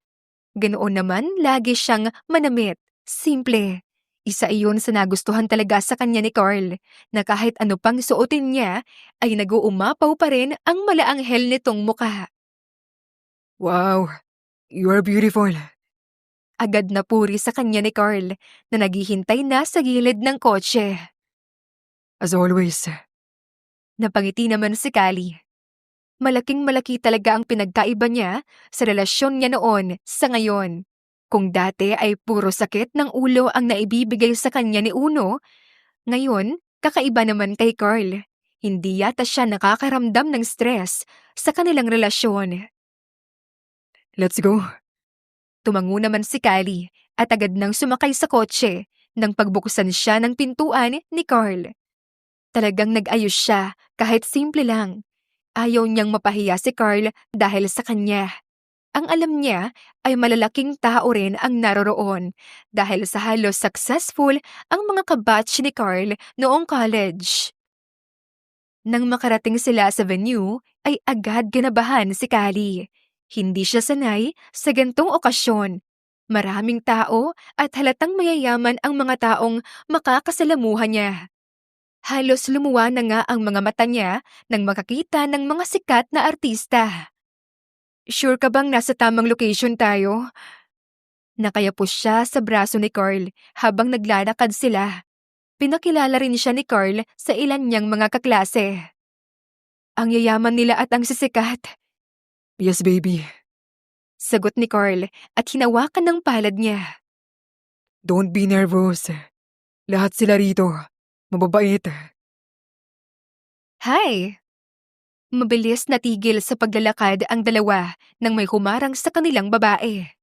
Ganoon naman lagi siyang manamit, simple. Isa iyon sa nagustuhan talaga sa kanya ni Carl, na kahit ano pang suotin niya ay nag-uumapaw pa rin ang malaanghel nitong muka. Wow, you are beautiful. Agad na puri sa kanya ni Carl na naghihintay na sa gilid ng kotse. As always. Napangiti naman si Callie. Malaking malaki talaga ang pinagkaiba niya sa relasyon niya noon sa ngayon. Kung dati ay puro sakit ng ulo ang naibibigay sa kanya ni Uno, ngayon kakaiba naman kay Carl. Hindi yata siya nakakaramdam ng stress sa kanilang relasyon. Let's go. Tumango naman si Callie at agad nang sumakay sa kotse nang pagbuksan siya ng pintuan ni Carl. Talagang nag-ayos siya kahit simple lang. Ayaw niyang mapahiya si Carl dahil sa kanya. Ang alam niya ay malalaking tao rin ang naroroon dahil sa halos successful ang mga kabatch ni Carl noong college. Nang makarating sila sa venue, ay agad ginabahan si Callie. Hindi siya sanay sa gantong okasyon. Maraming tao at halatang mayayaman ang mga taong makakasalamuhan niya. Halos lumuwa na nga ang mga mata niya nang makakita ng mga sikat na artista. Sure ka bang nasa tamang location tayo? Nakayapos siya sa braso ni Carl habang naglalakad sila. Pinakilala rin siya ni Carl sa ilan niyang mga kaklase. Ang yayaman nila at ang sisikat, Yes, baby. sagot ni Carl at hinawakan ng palad niya. Don't be nervous. Lahat sila rito. Mababait. Hi! Mabilis natigil sa paglalakad ang dalawa nang may humarang sa kanilang babae.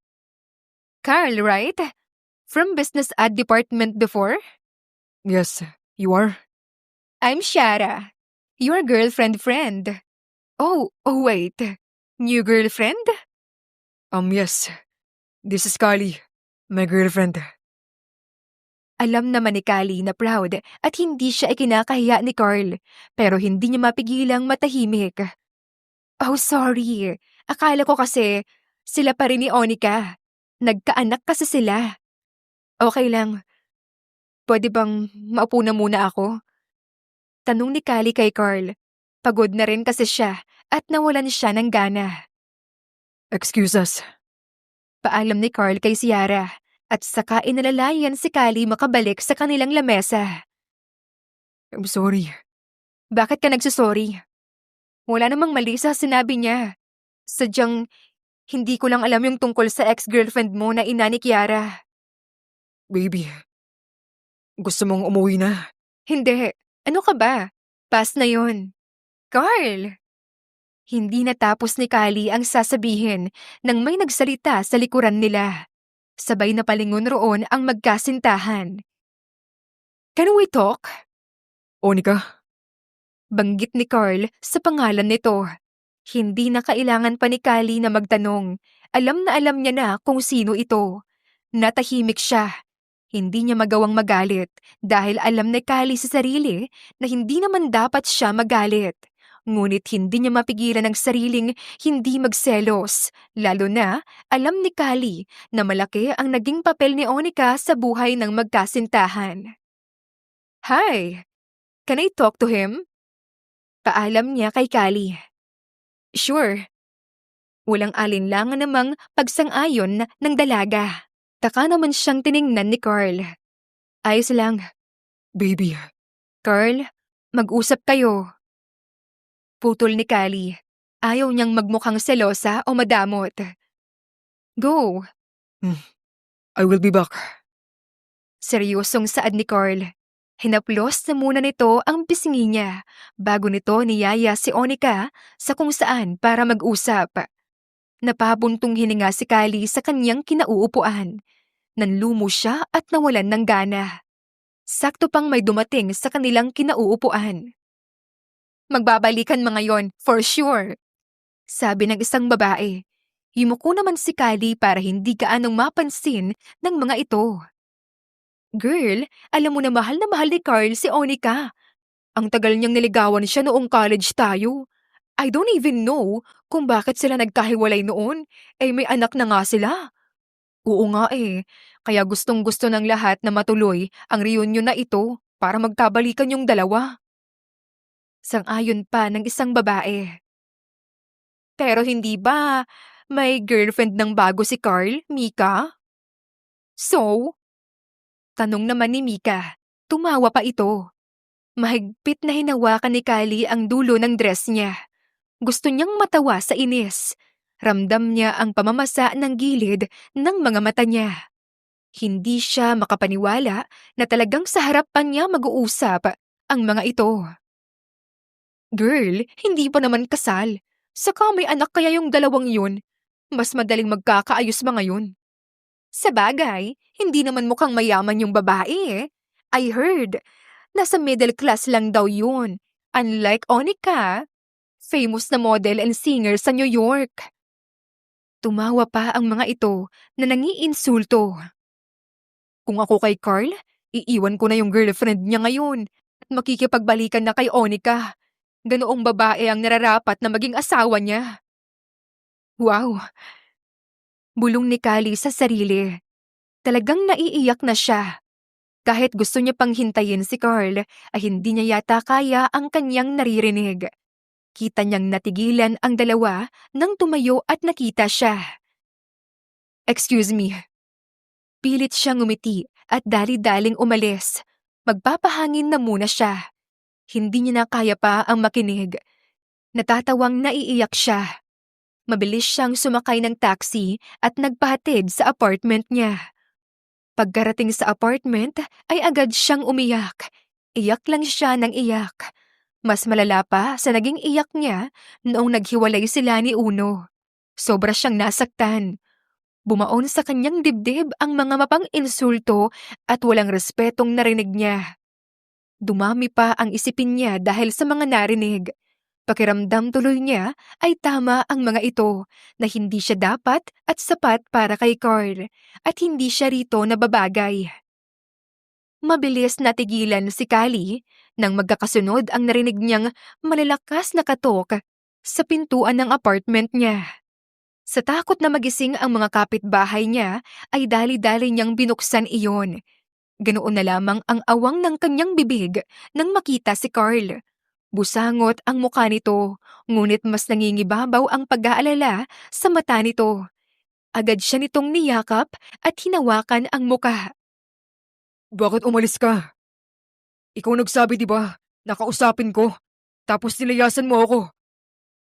Carl, right? From business ad department before? Yes, you are? I'm Shara. Your girlfriend friend. Oh, wait. New girlfriend? Yes. This is Kali, my girlfriend. Alam naman ni Callie na proud at hindi siya ikinakahiya ni Carl, pero hindi niya mapigilang matahimik. Oh, sorry. Akala ko kasi sila pa rin ni Onika. Nagkaanak kasi sila. Okay lang. Pwede bang maupo na muna ako? Tanong ni Callie kay Carl. Pagod na rin kasi siya at nawalan siya ng gana. Excuse us. Paalam ni Carl kay Ciara at saka inalalayan si Callie makabalik sa kanilang lamesa. I'm sorry. Bakit ka nagsusorry? Wala namang mali sa sinabi niya. Sadyang hindi ko lang alam yung tungkol sa ex-girlfriend mo na ina ni Kiara. Baby. Gusto mong umuwi na? Hindi. Ano ka ba? Past na yon. Carl! Hindi natapos ni Callie ang sasabihin nang may nagsalita sa likuran nila. Sabay na palingon roon ang magkasintahan. Can we talk? Onika? Banggit ni Carl sa pangalan nito. Hindi na kailangan pa ni Callie na magtanong. Alam na alam niya na kung sino ito. Natahimik siya. Hindi niya magawang magalit dahil alam ni Callie sa sarili na hindi naman dapat siya magalit. Ngunit hindi niya mapigilan ang sariling hindi magselos. Lalo na alam ni Callie na malaki ang naging papel ni Onika sa buhay ng magkasintahan. Hi! Can I talk to him? Paalam niya kay Callie. Sure. Walang alinlangan namang pagsang-ayon ng dalaga. Taka naman siyang tiningnan ni Carl. Ayos lang. Baby. Carl, mag-usap kayo. Putol ni Callie. Ayaw niyang magmukhang selosa o madamot. Go. I will be back. Seryosong saad ni Carl. Hinaplos na muna nito ang pisngi niya bago nito niyaya si Onika sa kung saan para mag-usap. Napabuntong hininga si Callie sa kanyang kinauupuan. Nanlumo siya at nawalan ng gana. Sakto pang may dumating sa kanilang kinauupuan. Magbabalikan mga yon, for sure. Sabi ng isang babae. Yumuko naman si Callie para hindi gaanong mapansin ng mga ito. Girl, alam mo na mahal ni Carl si Onika. Ang tagal niyang niligawan siya noong college tayo. I don't even know kung bakit sila nagkahiwalay noon. May anak na nga sila. Oo nga kaya gustong-gusto ng lahat na matuloy ang reunion na ito para magkabalikan yung dalawa. Sang-ayon pa ng isang babae. Pero hindi ba may girlfriend ng bago si Carl, Mika? So? Tanong naman ni Mika. Tumawa pa ito. Mahigpit na hinawakan ni Kali ang dulo ng dress niya. Gusto niyang matawa sa inis. Ramdam niya ang pamamasa ng gilid ng mga mata niya. Hindi siya makapaniwala na talagang sa harapan niya mag-uusap ang mga ito. Girl, hindi pa naman kasal. Saka may anak kaya yung dalawang yun. Mas madaling magkakaayos mga yun. Sa bagay, hindi naman mukhang mayaman yung babae. I heard, nasa middle class lang daw yun. Unlike Onika, famous na model and singer sa New York. Tumawa pa ang mga ito na nangiinsulto. Kung ako kay Carl, iiwan ko na yung girlfriend niya ngayon at makikipagbalikan na kay Onika. Ganoong babae ang nararapat na maging asawa niya. Wow! Bulong ni Kali sa sarili. Talagang naiiyak na siya. Kahit gusto niya pang hintayin si Carl, ay hindi niya yata kaya ang kanyang naririnig. Kita niyang natigilan ang dalawa nang tumayo at nakita siya. Excuse me. Pilit siyang ngumiti at dali-daling umalis. Magpapahangin na muna siya. Hindi niya na kaya pa ang makinig. Natatawang naiiyak siya. Mabilis siyang sumakay ng taxi at nagpahatid sa apartment niya. Pagkarating sa apartment ay agad siyang umiyak. Iyak lang siya ng iyak. Mas malala pa sa naging iyak niya noong naghiwalay sila ni Uno. Sobra siyang nasaktan. Bumaon sa kanyang dibdib ang mga mapang-insulto at walang respetong narinig niya. Dumami pa ang isipin niya dahil sa mga narinig. Pakiramdam tuloy niya ay tama ang mga ito na hindi siya dapat at sapat para kay Carl at hindi siya rito nababagay. Mabilis natigilan si Kali nang magkakasunod ang narinig niyang malalakas na katok sa pintuan ng apartment niya. Sa takot na magising ang mga kapitbahay niya ay dali-dali niyang binuksan iyon. Ganoon na lamang ang awang ng kanyang bibig nang makita si Carl. Busangot ang mukha nito, ngunit mas nangingibabaw ang pag-aalala sa mata nito. Agad siya nitong niyakap at hinawakan ang mukha. Bakit umalis ka? Ikaw nagsabi di ba? Nakausapin ko. Tapos nilayasan mo ako.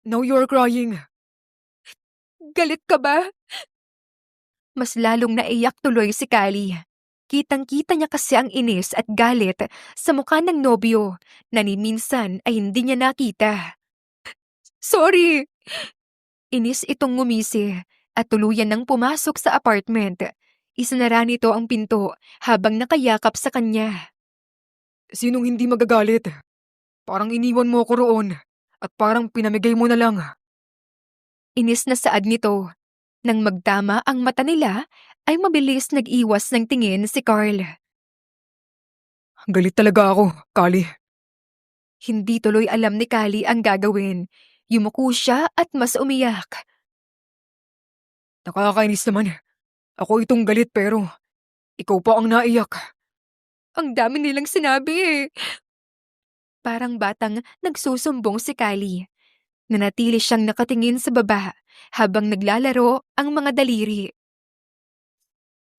Now you're crying. Galit ka ba? Mas lalong naiyak tuloy si Kali. Kitang-kita niya kasi ang inis at galit sa mukha ng nobyo na ni minsan ay hindi niya nakita. Sorry! Inis itong ngumisi at tuluyan nang pumasok sa apartment. Isinara nito ang pinto habang nakayakap sa kanya. Sinong hindi magagalit? Parang iniwan mo ako roon at parang pinamigay mo na lang. Inis na saad nito. Nang magtama ang mata nila, ay mabilis nag-iwas ng tingin si Carl. Galit talaga ako, Kali. Hindi tuloy alam ni Kali ang gagawin. Yumuko siya at mas umiyak. Nakakainis naman. Ako itong galit pero ikaw pa ang naiyak. Ang dami nilang sinabi. Parang batang nagsusumbong si Kali. Nanatili siyang nakatingin sa baba habang naglalaro ang mga daliri.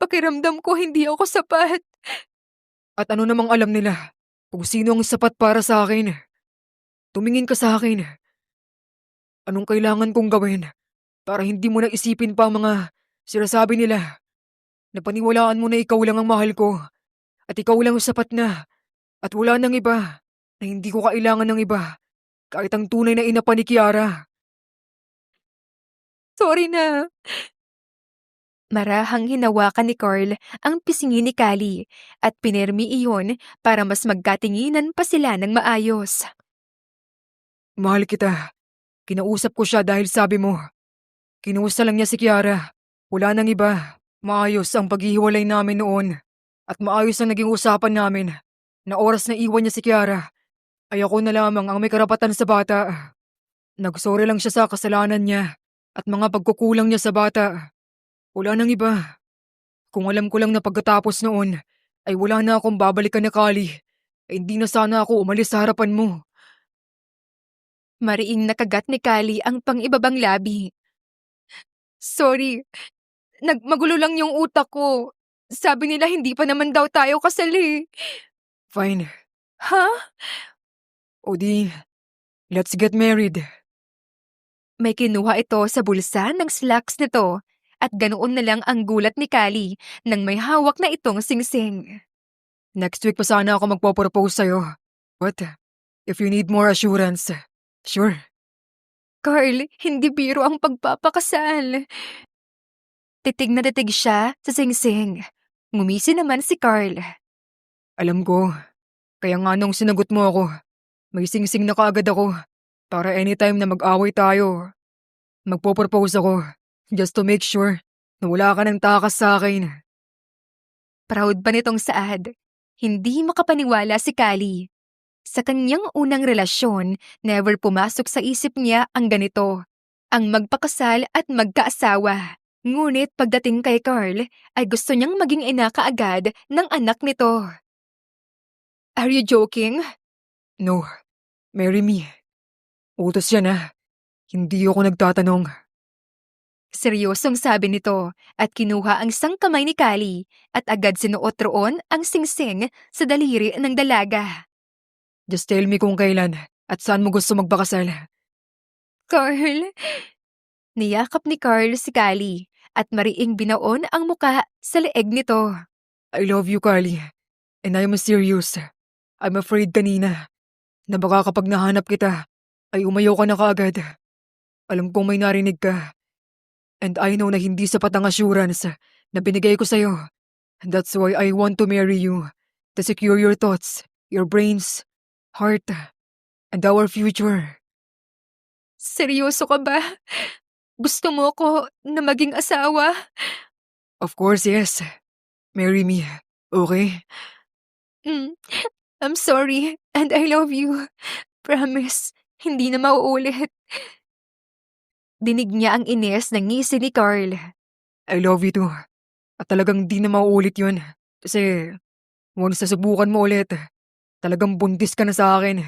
Pakiramdam ko hindi ako sapat. At ano namang alam nila kung sino ang sapat para sa akin? Tumingin ka sa akin. Anong kailangan kong gawin para hindi mo na isipin pa ang mga sinasabi nila? Napaniwalaan mo na ikaw lang ang mahal ko at ikaw lang ang sapat na at wala nang iba na hindi ko kailangan ng iba kahit ang tunay na ina pa ni Kiara. Sorry na. Marahang hinawakan ni Carl ang pisngi ni Kali at pinermi iyon para mas magkatinginan pa sila ng maayos. Mahal kita. Kinausap ko siya dahil sabi mo. Kinusta lang niya si Kiara. Wala nang iba. Maayos ang paghihiwalay namin noon. at maayos na naging usapan namin na oras na iwan niya si Kiara, ay ako na lamang ang may karapatan sa bata. Nagsorry lang siya sa kasalanan niya at mga pagkukulang niya sa bata. Wala nang iba. Kung alam ko lang na pagkatapos noon ay wala na akong babalikan na Kali, ay hindi na sana ako umalis sa harapan mo. Mariing nakagat ni Kali ang pang-ibabang labi. Sorry, magulo lang yung utak ko. Sabi nila hindi pa naman daw tayo kasal eh. Fine. Ha? O di, let's get married. May kinuha ito sa bulsa ng slacks nito at ganoon na lang ang gulat ni Kali nang may hawak na itong singsing. Next week pa sana ako magpo-propose sa'yo. But, if you need more assurance, sure. Carl, hindi biro ang pagpapakasal. Titig na titig siya sa singsing. Ngumisi naman si Carl. Alam ko, kaya nga nung sinagot mo ako, may singsing na kaagad ako para anytime na mag-away tayo. Magpo-propose ako just to make sure na wala ka ng takas sa akin. Proud pa nitong Saad. Hindi makapaniwala si Kali. Sa kanyang unang relasyon, never pumasok sa isip niya ang ganito. Ang magpakasal at magkaasawa. Ngunit pagdating kay Carl, ay gusto niyang maging ina kaagad ng anak nito. Are you joking? No, marry me. Utos yan ah. Hindi ako nagtatanong. Seryosong sabi nito at kinuha ang isang kamay ni Kali at agad sinuot roon ang singsing sa daliri ng dalaga. Just tell me kung kailan at saan mo gusto magpakasal. Carl! Niyakap ni Carl si Kali at mariing binaon ang muka sa leeg nito. I love you, Carly. And I'm serious. I'm afraid kanina na baka kapag nahanap kita, ay umayaw ka na kaagad. Alam kong may narinig ka. And I know na hindi sapat ang assurance na binigay ko sa'yo. That's why I want to marry you. To secure your thoughts, your brains, heart, and our future. Seryoso ka ba? Gusto mo ko na maging asawa? Of course, yes. Marry me, okay? I'm sorry and I love you. Promise, hindi na mauulit. Dinig niya ang ines ng ngisi ni Carl. I love you too. At talagang di na mauulit yun. Kasi, once nasubukan mo ulit, talagang buntis ka na sa akin.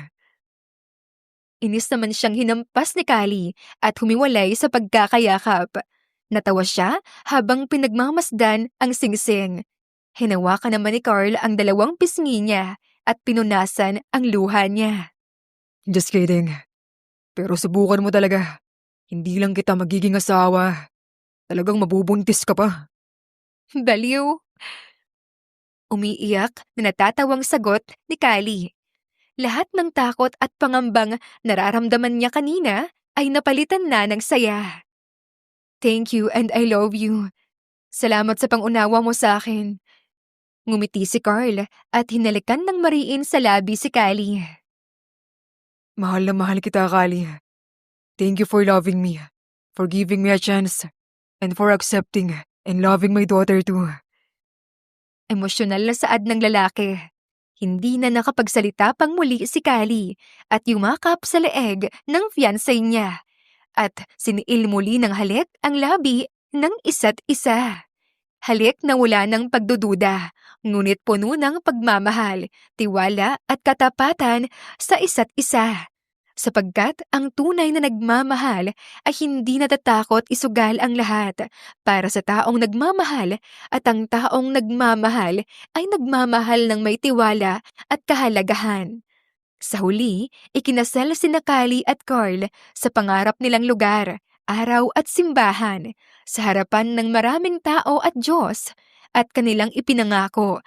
Inis naman siyang hinampas ni Kali at humiwalay sa pagkakayakap. Natawa siya habang pinagmamasdan ang singsing. Hinawakan naman ni Carl ang dalawang pisngi niya at pinunasan ang luha niya. Just kidding. Pero subukan mo talaga. Hindi lang kita magiging asawa. Talagang mabubuntis ka pa. Baliw! Umiiyak na natatawang sagot ni Kali. Lahat ng takot at pangambang nararamdaman niya kanina ay napalitan na ng saya. Thank you and I love you. Salamat sa pangunawa mo sa akin. Ngumiti si Carl at hinalikan ng mariin sa labi si Kali. Mahal na mahal kita, Kali. Thank you for loving me, for giving me a chance, and for accepting and loving my daughter too. Emosyonal na saad ng lalaki. Hindi na nakapagsalita pang muli si Kali at yumakap sa leeg ng fiancé niya at siniil muli ng halik ang labi ng isa't isa. Halik na wala ng pagdududa, ngunit puno ng pagmamahal, tiwala at katapatan sa isa't isa. Sapagkat ang tunay na nagmamahal ay hindi natatakot isugal ang lahat para sa taong nagmamahal at ang taong nagmamahal ay nagmamahal ng may tiwala at kahalagahan. Sa huli, ikinasal sina Kali at Carl sa pangarap nilang lugar, araw at simbahan, sa harapan ng maraming tao at Diyos, at kanilang ipinangako